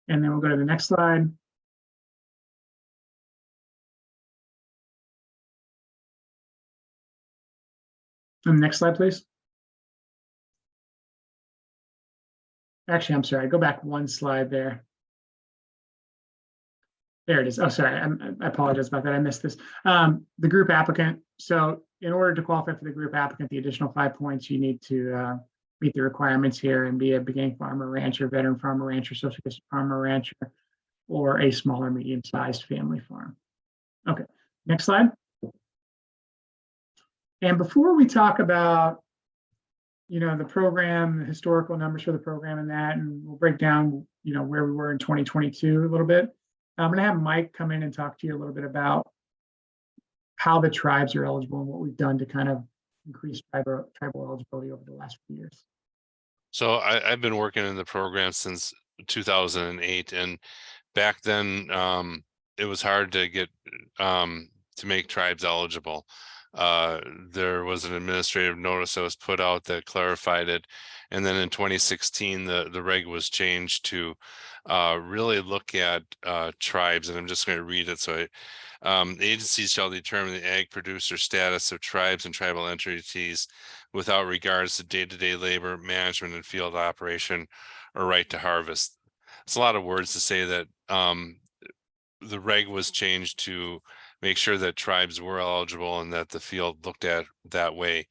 And then we'll go to the next slide. And the next slide, please. Actually, I'm sorry, go back one slide there. There it is. Oh, sorry, I apologize about that. I missed this. The group applicant. So in order to qualify for the group applicant, the additional 5 points, you need to meet the requirements here and be a beginning farmer, rancher, veteran farmer, rancher, social farmer, rancher, or a small or medium-sized family farm. Okay, next slide. And before we talk about, the program, the historical numbers for the program and that, and we'll break down, where we were in 2022 a little bit. I'm going to have Mike come in and talk to you a little bit about how the tribes are eligible and what we've done to kind of increase tribal eligibility over the last few years. So I've been working in the program since 2008, and back then it was hard to get to make tribes eligible. There was an administrative notice that was put out that clarified it, and then in 2016 the reg was changed to really look at tribes, and I'm just going to read it. So the agencies shall determine the ag producer status of tribes and tribal entities without regards to day-to-day labor, management, and field operation, or right to harvest. It's a lot of words to say that the reg was changed to make sure that tribes were eligible and that the field looked at that way.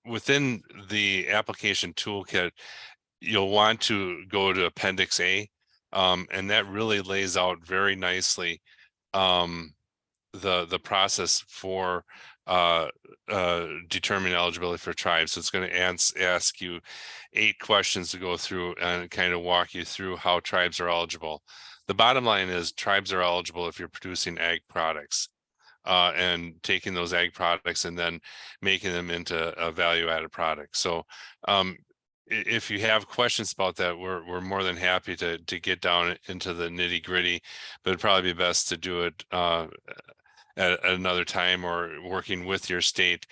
Within the application toolkit, you'll want to go to Appendix A, and that really lays out very nicely the process for determining eligibility for tribes. So it's going to ask you 8 questions to go through and kind of walk you through how tribes are eligible. The bottom line is tribes are eligible if you're producing ag products and taking those ag products and then making them into a value-added product. So if you have questions about that, we're more than happy to get down into the nitty-gritty, but it'd probably be best to do it at another time or working with your state.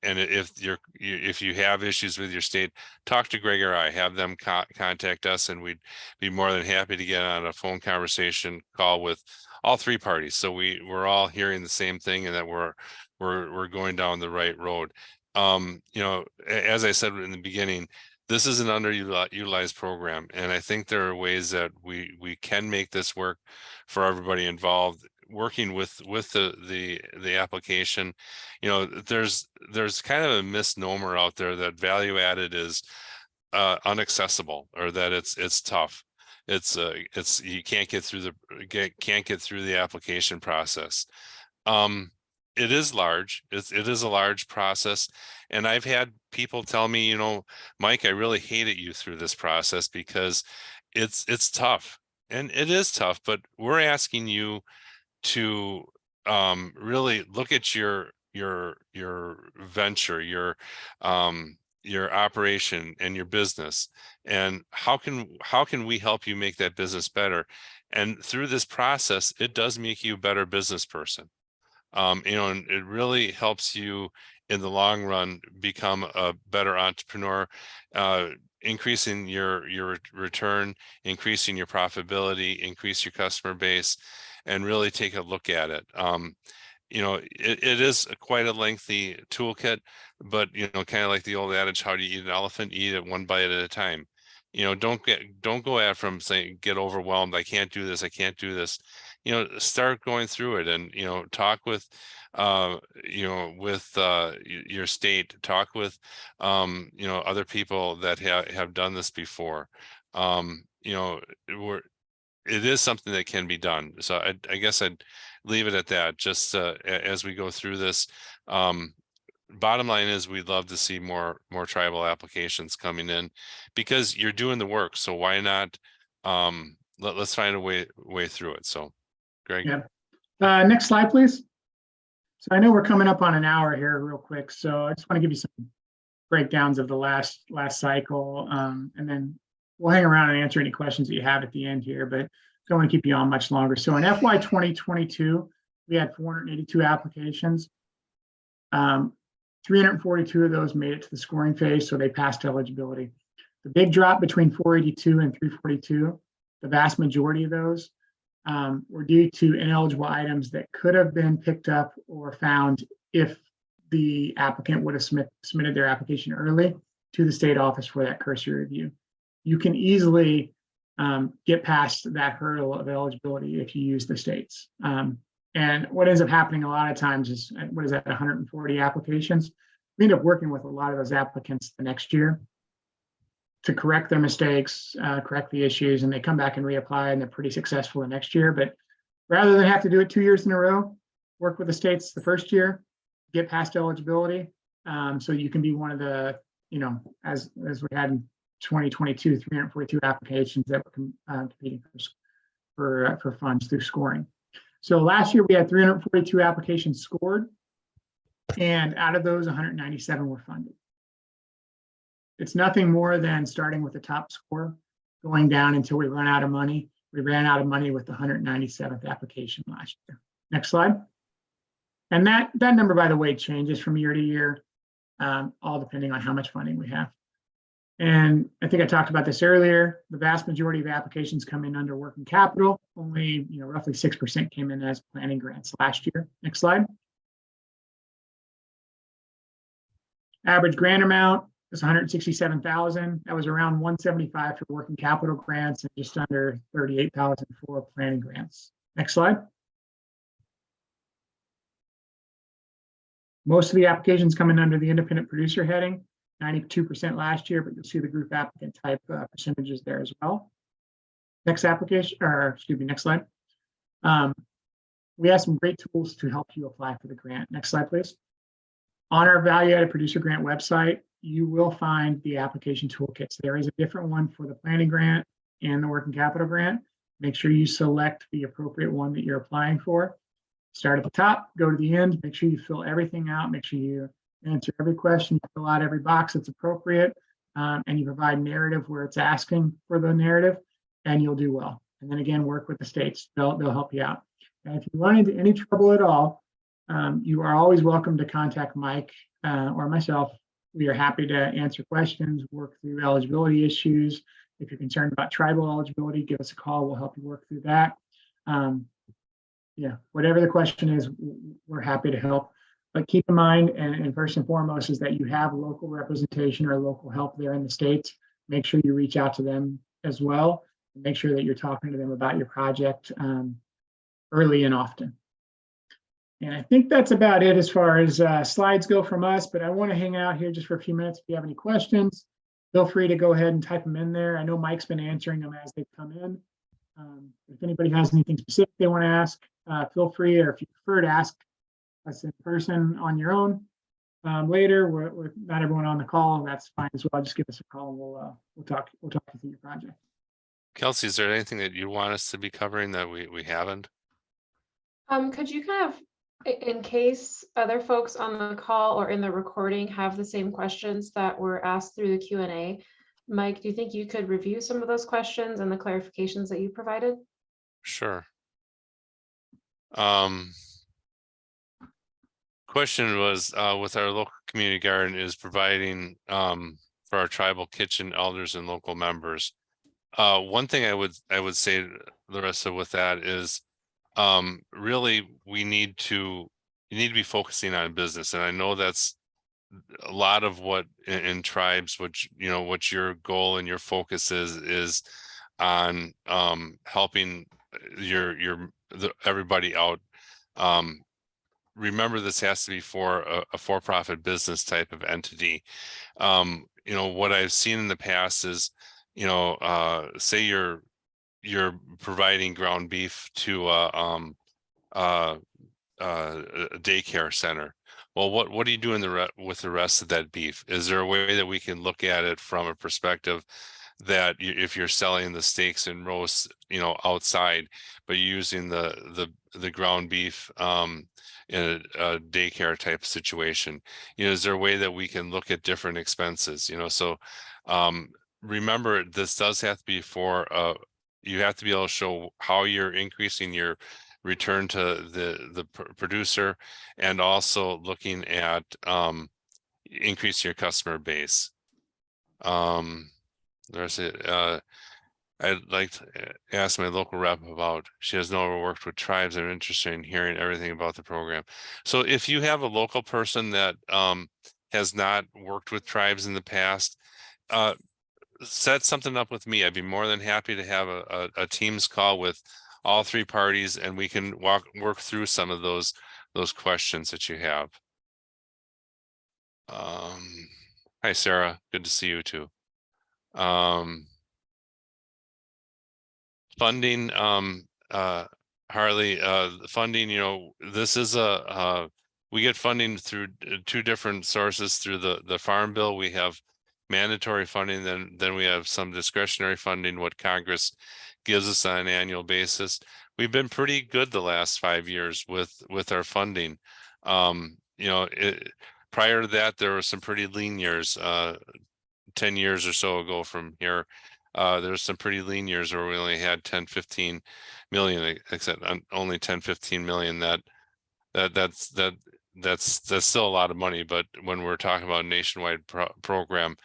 And if you have issues with your state, talk to Greg or I, have them contact us, and we'd be more than happy to get on a phone conversation call with all 3 parties. So we're all hearing the same thing and that we're going down the right road. As I said in the beginning, this is an underutilized program, and I think there are ways that we can make this work for everybody involved. Working with the application, there's kind of a misnomer out there that value added is inaccessible, or that it's tough. It's you can't get through the application process. It is large. It is a large process, and I've had people tell me, Mike, I really hated you through this process because it's tough, and it is tough. But we're asking you to really look at your venture, your operation and your business, and how can we help you make that business better? And through this process, it does make you a better business person. And it really helps you in the long run become a better entrepreneur, increasing your return, increasing your profitability, increase your customer base, and really take a look at it. It is quite a lengthy toolkit, but kind of like the old adage, how do you eat an elephant? Eat it one bite at a time. Don't go at it from saying, get overwhelmed. I can't do this. I can't do this. Start going through it, and talk with your state, talk with other people that have done this before. It is something that can be done. So I guess I'd leave it at that. Just as we go through this, bottom line is we'd love to see more tribal applications coming in, because you're doing the work. So why not? Let's find a way through it. So, Greg. Yeah. Next slide, please. So I know we're coming up on an hour here real quick. So I just want to give you some breakdowns of the last cycle, and then we'll hang around and answer any questions that you have at the end here, but don't want to keep you on much longer. So in FY 2022, we had 482 applications. 342 of those made it to the scoring phase, so they passed eligibility. The big drop between 482 and 342, the vast majority of those were due to ineligible items that could have been picked up or found if the applicant would have submitted their application early to the state office for that cursory review. You can easily get past that hurdle of eligibility if you use the states. And what ends up happening a lot of times is, 140 applications? We end up working with a lot of those applicants the next year to correct their mistakes, correct the issues, and they come back and reapply, and they're pretty successful the next year. But rather than have to do it 2 years in a row, work with the states the first year, get past eligibility, so you can be one of the, as we had in 2022, 342 applications that were competing for funds through scoring. So last year we had 342 applications scored, and out of those, 197 were funded. It's nothing more than starting with the top score, going down until we run out of money. We ran out of money with the 197th application last year. Next slide. And that number, by the way, changes from year to year, all depending on how much funding we have. And I think I talked about this earlier. The vast majority of applications come in under working capital. Only, roughly 6% came in as planning grants last year. Next slide. Average grant amount was $167,000. That was around $175,000 for working capital grants and just under $38,000 for planning grants. Next slide. Most of the applications come in under the independent producer heading. 92% last year, but you'll see the group applicant type percentages there as well. Next application, or excuse me, next slide. We have some great tools to help you apply for the grant. Next slide, please. On our value-added producer grant website, you will find the application toolkits. There is a different one for the planning grant and the working capital grant. Make sure you select the appropriate one that you're applying for. Start at the top, go to the end, make sure you fill everything out, make sure you answer every question, fill out every box that's appropriate, and you provide narrative where it's asking for the narrative, and you'll do well. And then again, work with the states. They'll help you out. And if you run into any trouble at all, you are always welcome to contact Mike or myself. We are happy to answer questions, work through eligibility issues. If you're concerned about tribal eligibility, give us a call. We'll help you work through that. Whatever the question is, we're happy to help. But keep in mind, and first and foremost, is that you have local representation or local help there in the States. Make sure you reach out to them as well. And make sure that you're talking to them about your project early and often. And I think that's about it as far as slides go from us, but I want to hang out here just for a few minutes. If you have any questions, feel free to go ahead and type them in there. I know Mike's been answering them as they come in. If anybody has anything specific they want to ask, feel free, or if you prefer to ask us in person on your own later, we're not everyone on the call, that's fine as well. Just give us a call and we'll talk you through your project. Kelsey, is there anything that you want us to be covering that we haven't? Could you kind of In case other folks on the call or in the recording have the same questions that were asked through the Q&A, Mike, do you think you could review some of those questions and the clarifications that you provided? Sure. Question was, with our local community garden is providing for our tribal kitchen elders and local members. One thing I would say, Larissa, with that is really you need to be focusing on business. And I know that's a lot of what in tribes, which, you know, what your goal and your focus is on helping everybody out. Remember, this has to be for a for-profit business type of entity. You know, what I've seen in the past is, you know, say you're providing ground beef to a daycare center. Well, what are you doing with the rest of that beef? Is there a way that we can look at it from a perspective that if you're selling the steaks and roasts, you know, outside, but you're using the ground beef in a daycare type situation, you know, is there a way that we can look at different expenses, you know? So remember, this does have to be for you have to be able to show how you're increasing your return to the producer, and also looking at increasing your customer base. There's I'd like to ask my local rep about, she has never worked with tribes. I'm interested in hearing everything about the program. So if you have a local person that has not worked with tribes in the past, set something up with me. I'd be more than happy to have a Teams call with all three parties, and we can work through some of those questions that you have. Hi, Sarah. Good to see you too. Funding, Harley, funding, you know, this is we get funding through two different sources. Through the Farm Bill, we have mandatory funding, then we have some discretionary funding, what Congress gives us on an annual basis. We've been pretty good the last 5 years with our funding. You know, prior to that, there were some pretty lean years, 10 years or so ago from here. There's some pretty lean years where we only had 10-15 million, except only 10-15 million. That's still a lot of money, but when we're talking about a nationwide program,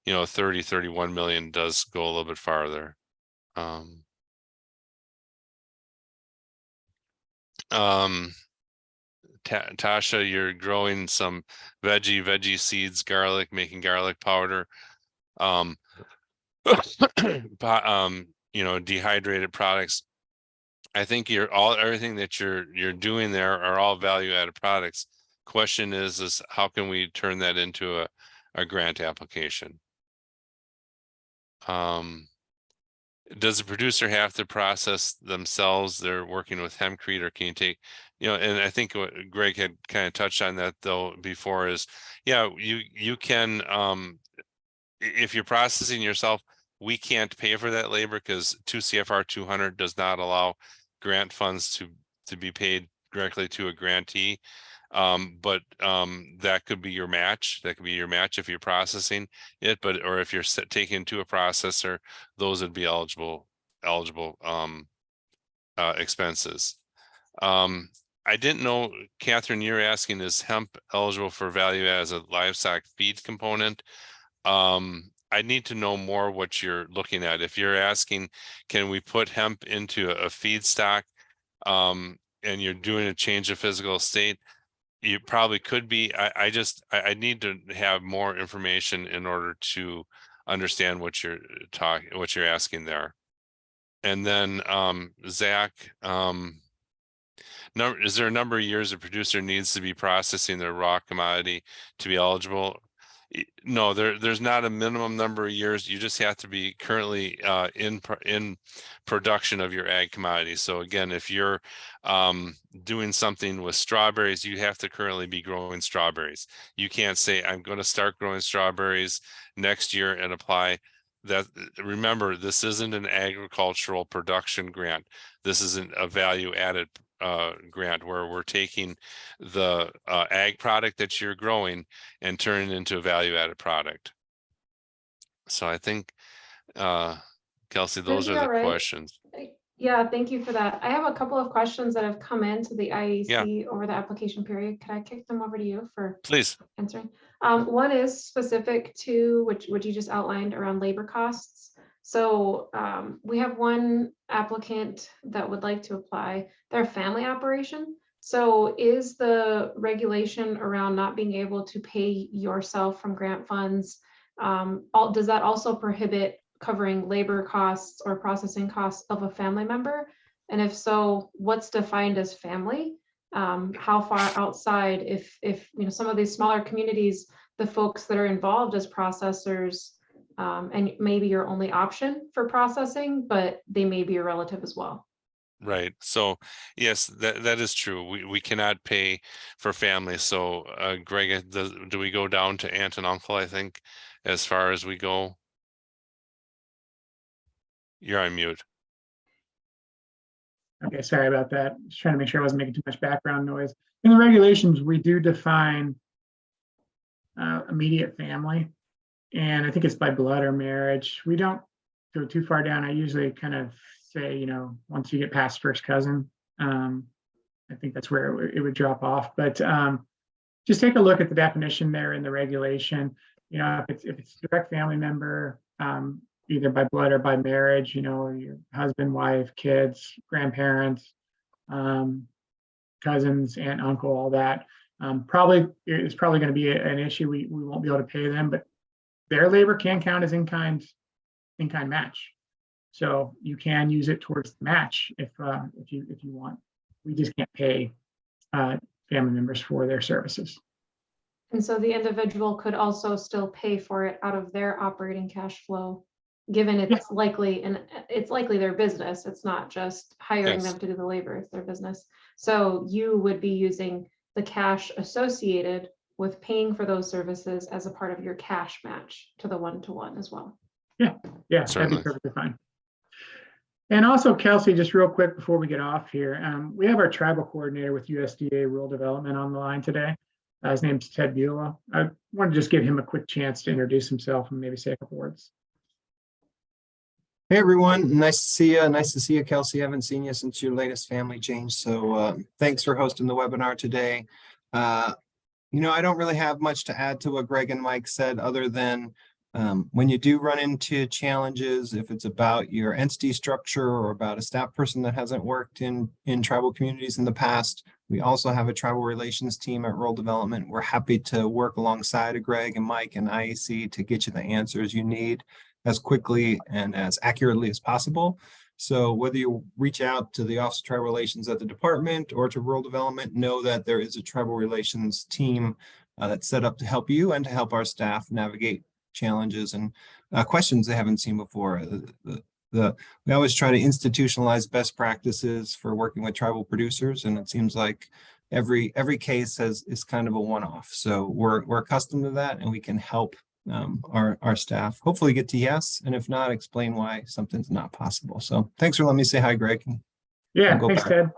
you know, 30-31 million does go a little bit farther. Tasha, you're growing some veggie seeds, garlic, making garlic powder. You know, dehydrated products. I think everything that you're doing there are all value-added products. Question is how can we turn that into a grant application? Does the producer have to process themselves? They're working with hempcrete, or can you take, you know, and I think what Greg had kind of touched on that though before is, yeah, you can, if you're processing yourself, we can't pay for that labor because 2 CFR 200 does not allow grant funds to be paid directly to a grantee. But that could be your match. That could be your match if you're processing it, or if you're taking to a processor, those would be eligible expenses. I didn't know, Catherine, you're asking, is hemp eligible for value as a livestock feed component? I need to know more what you're looking at. If you're asking, can we put hemp into a feedstock, and you're doing a change of physical state, you probably could be. I need to have more information in order to understand what you're asking there. And then Zach, is there a number of years a producer needs to be processing their raw commodity to be eligible? No, there's not a minimum number of years. You just have to be currently in production of your ag commodity. So again, if you're doing something with strawberries, you have to currently be growing strawberries. You can't say, I'm going to start growing strawberries next year and apply. That, remember, this isn't an agricultural production grant. This isn't a value added grant where we're taking the ag product that you're growing and turning it into a value-added product. So I think, Kelsey, those are Cindy, the all right? questions. Yeah, thank you for that. I have a couple of questions that have come into the IEC over the application period. Can I kick them over to you for Please. answering? One is specific to which you just outlined around labor costs. So we have one applicant that would like to apply. They're a family operation. So is the regulation around not being able to pay yourself from grant funds, does that also prohibit covering labor costs or processing costs of a family member? And if so, what's defined as family? How far outside, if some of these smaller communities, the folks that are involved as processors, and maybe your only option for processing, but they may be a relative as well. Right. So yes, that is true. We cannot pay for family. So Greg, do we go down to aunt and uncle, I think, as far as we go? You're on mute. Okay, sorry about that. Just trying to make sure I wasn't making too much background noise. In the regulations, we do define immediate family, and I think it's by blood or marriage. We don't go too far down. I usually kind of say, once you get past first cousin, I think that's where it would drop off. But just take a look at the definition there in the regulation. If it's direct family member, either by blood or by marriage, or your husband, wife, kids, grandparents, cousins, aunt, uncle, all that. It's probably going to be an issue. We won't be able to pay them, but their labor can count as in-kind match. So you can use it towards the match if you want. We just can't pay family members for their services. And so the individual could also still pay for it out of their operating cash flow, given it's likely their business. It's not just hiring them to do the labor, it's their business. So you would be using the cash associated with paying for those services as a part of your cash match to the one-to-one as well. Yeah, that'd be perfectly fine. And also, Kelsey, just real quick before we get off here, we have our tribal coordinator with USDA Rural Development on the line today. His name's Ted Beulah. I want to just give him a quick chance to introduce himself and maybe say a couple words. Hey everyone, nice to see you. Nice to see you, Kelsey. I haven't seen you since your latest family change. So thanks for hosting the webinar today. I don't really have much to add to what Greg and Mike said, other than when you do run into challenges, if it's about your entity structure or about a staff person that hasn't worked in tribal communities in the past, we also have a tribal relations team at Rural Development. We're happy to work alongside Greg and Mike and IEC to get you the answers you need as quickly and as accurately as possible. So whether you reach out to the Office of Tribal Relations at the department or to Rural Development, know that there is a tribal relations team that's set up to help you and to help our staff navigate challenges and questions they haven't seen before. We always try to institutionalize best practices for working with tribal producers, and it seems like every case is kind of a one-off. So we're accustomed to that, and we can help our staff hopefully get to yes, and if not, explain why something's not possible. So thanks for letting me say hi, Greg. Yeah, thanks, Ted.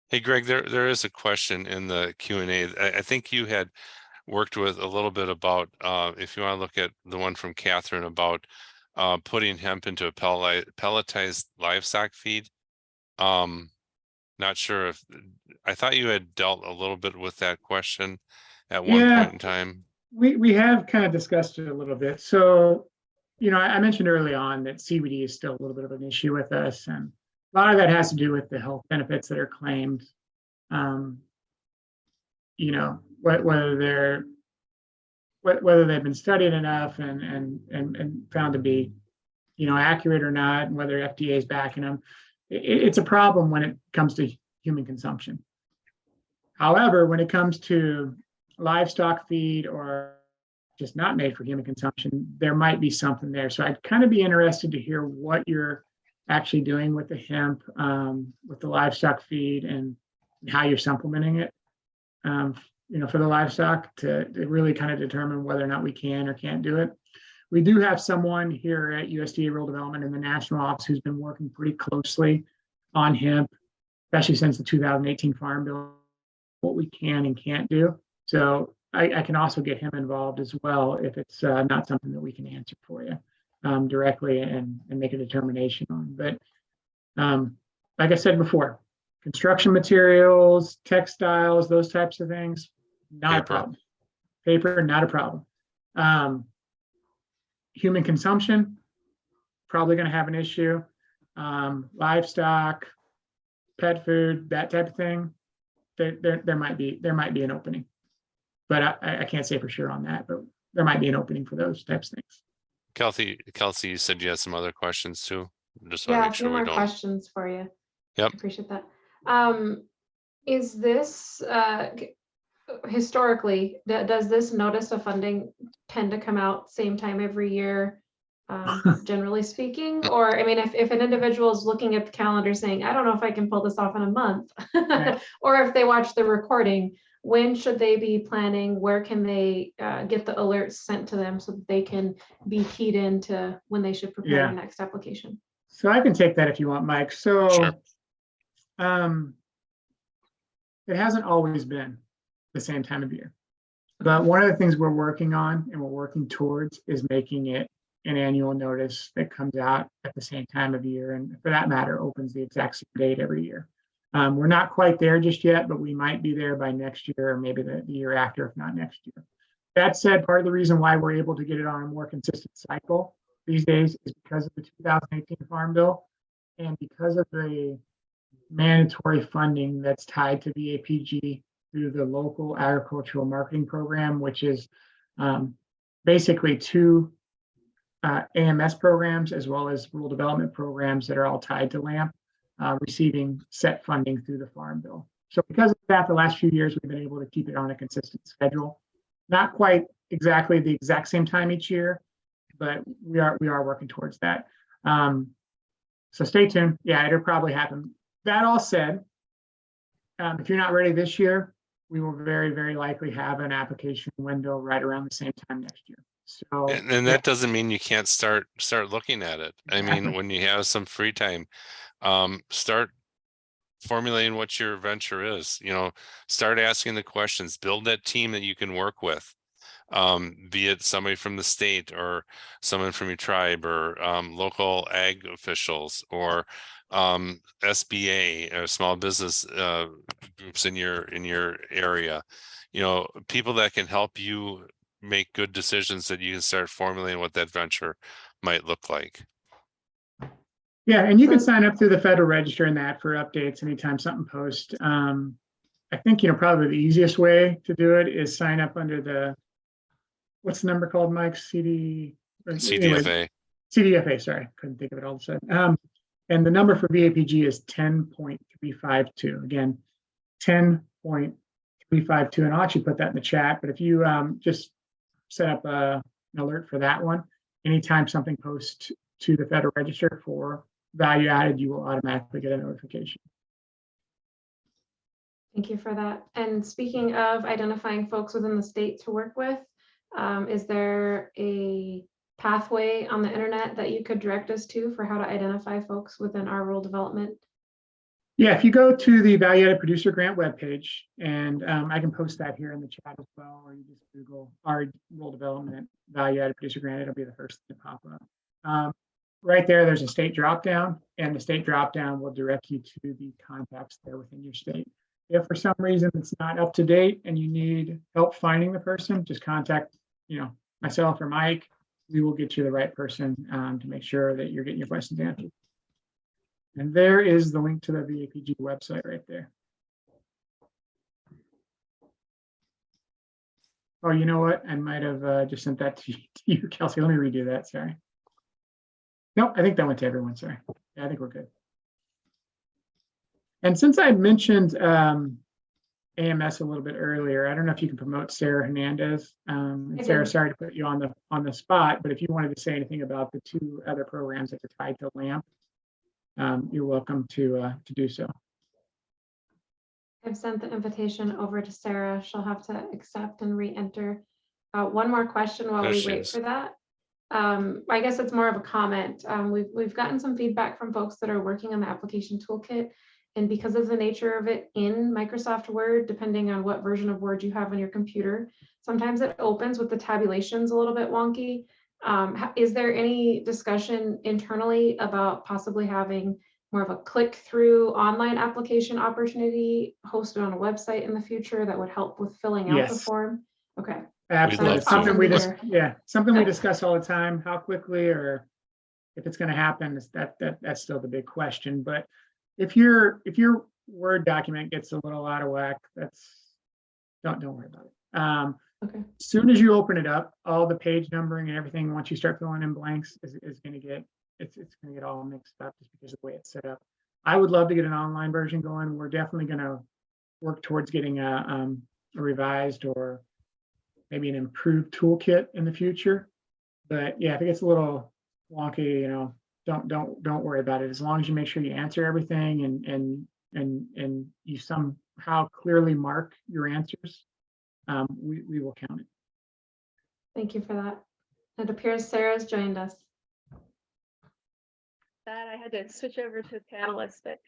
Hey, Greg, there is a question in the Q&A. I think you had worked with a little bit about, if you want to look at the one from Catherine about putting hemp into a pelletized livestock feed. Not sure if, I thought you had dealt a little bit with that question at one point in time. We have kind of discussed it a little bit. So, I mentioned early on that CBD is still a little bit of an issue with us, and a lot of that has to do with the health benefits that are claimed. Whether they've been studied enough and found to be, accurate or not, and whether FDA is backing them. It's a problem when it comes to human consumption. However, when it comes to livestock feed or just not made for human consumption, there might be something there. So I'd kind of be interested to hear what you're actually doing with the hemp, with the livestock feed, and how you're supplementing it, for the livestock to really kind of determine whether or not we can or can't do it. We do have someone here at USDA Rural Development in the national office who's been working pretty closely on hemp especially since the 2018 Farm Bill, what we can and can't do. So I can also get him involved as well if it's not something that we can answer for you directly and make a determination on. But like I said before, construction materials, textiles, those types of things, not a problem. Paper, not a problem. Human consumption, probably going to have an issue. Livestock, pet food, that type of thing, there might be an opening, but I can't say for sure on that. But there might be an opening for those types of things. Kelsey, you said you had some other questions too. Just want to Yeah, a make few sure we more don't. questions for you. Yep. Appreciate that. Is this historically, does this notice of funding tend to come out same time every year, generally speaking? Or, I mean, if an individual is looking at the calendar saying, I don't know if I can pull this off in a month, Right. or if they watch the recording, when should they be planning? Where can they get the alerts sent to them so that they can be keyed into when they should prepare Yeah. their next application? So I can take that if you want, Mike. So Sure. It hasn't always been the same time of year. But one of the things we're working on and we're working towards is making it an annual notice that comes out at the same time of year, and for that matter, opens the exact same date every year. We're not quite there just yet, but we might be there by next year or maybe the year after, if not next year. That said, part of the reason why we're able to get it on a more consistent cycle these days is because of the 2018 Farm Bill and because of the mandatory funding that's tied to VAPG through the local agricultural marketing program, which is basically two AMS programs as well as rural development programs that are all tied to LAMP, receiving set funding through the Farm Bill. So because of that, the last few years, we've been able to keep it on a consistent schedule. Not quite exactly the exact same time each year, but we are working towards that. So stay tuned. Yeah, it'll probably happen. That all said, if you're not ready this year, we will very, very likely have an application window right around the same time next year. So, And that doesn't mean you can't start looking at it. I mean, Exactly. when you have some free time, start formulating what your venture is. Start asking the questions, build that team that you can work with. Be it somebody from the state or someone from your tribe or local ag officials or SBA or small business groups in your area. People that can help you make good decisions that you can start formulating what that venture might look like. Yeah, and you can sign up through the Federal Register and that for updates anytime something posts. I think probably the easiest way to do it is sign up under the, what's the number called, Mike? CDFA. CDFA, sorry, couldn't think of it all of a sudden. And the number for VAPG is 10.352. Again, 10.352, and I'll actually put that in the chat. But if you just set up an alert for that one, anytime something posts to the Federal Register for value added, you will automatically get a notification. Thank you for that. And speaking of identifying folks within the state to work with, is there a pathway on the internet that you could direct us to for how to identify folks within our rural development? Yeah, if you go to the Value Added Producer Grant webpage, and I can post that here in the chat as well, or you just Google our rural development Value Added Producer Grant, it'll be the first thing to pop up. Right there's a state dropdown, and the state dropdown will direct you to the contacts there within your state. If for some reason it's not up to date and you need help finding the person, just contact myself or Mike. We will get you the right person to make sure that you're getting your questions answered. And there is the link to the VAPG website right there. Oh, you know what? I might have just sent that to you, Kelsey. Let me redo that. Sorry. Nope, I think that went to everyone. Sorry. Yeah, I think we're good. And since I mentioned AMS a little bit earlier, I don't know if you can promote Sarah Hernandez. And Sarah, sorry to put you on the spot, but if you wanted to say anything about the two other programs that are tied to LAMP, you're welcome to do so. I've sent the invitation over to Sarah. She'll have to accept and re-enter. One more question while we wait for that. I guess it's more of a comment. We've gotten some feedback from folks that are working on the application toolkit, And because of the nature of it in Microsoft Word, depending on what version of Word you have on your computer, sometimes it opens with the tabulations a little bit wonky. Is there any discussion internally about possibly having more of a click-through online application opportunity hosted on a website in the future that would help with filling out the Yes. form? Okay. Absolutely. love It's something to. we Something just, to yeah, something we Okay. discuss all the time, how quickly or if it's going to happen, is that's still the big question. But if your Word document gets a little out of whack, don't worry about it. Okay. As soon as you open it up, all the page numbering and everything, once you start filling in blanks, is going to get it's going to get all mixed up just because of the way it's set up. I would love to get an online version going. We're definitely going to work towards getting a revised or maybe an improved toolkit in the future. But yeah, if it gets a little wonky, don't worry about it. As long as you make sure you answer everything and you somehow clearly mark your answers, we will count it. Thank you for that. It appears Sarah's joined us. That I had to switch over to panelists, but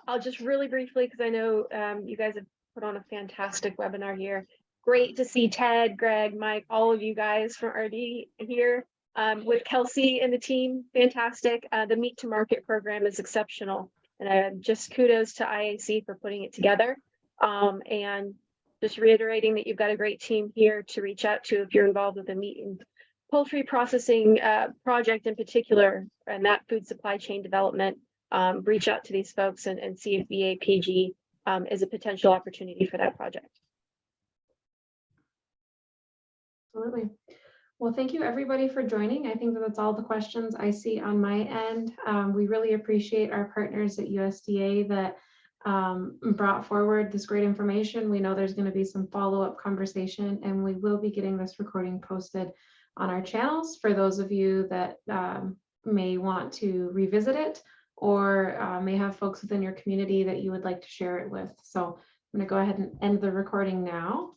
I'll just really briefly, because I know you guys have put on a fantastic webinar here. Great to see Ted, Greg, Mike, all of you guys from RD here with Kelsey and the team. Fantastic. The Meet to Market program is exceptional. And just kudos to IAC for putting it together. And just reiterating that you've got a great team here to reach out to if you're involved with the meat and poultry processing project in particular, and that food supply chain development. Reach out to these folks and see if VAPG is a potential opportunity for that project. Absolutely. Well, thank you everybody for joining. I think that's all the questions I see on my end. We really appreciate our partners at USDA that brought forward this great information. We know there's going to be some follow-up conversation, and we will be getting this recording posted on our channels for those of you that may want to revisit it or may have folks within your community that you would like to share it with. So I'm going to go ahead and end the recording now.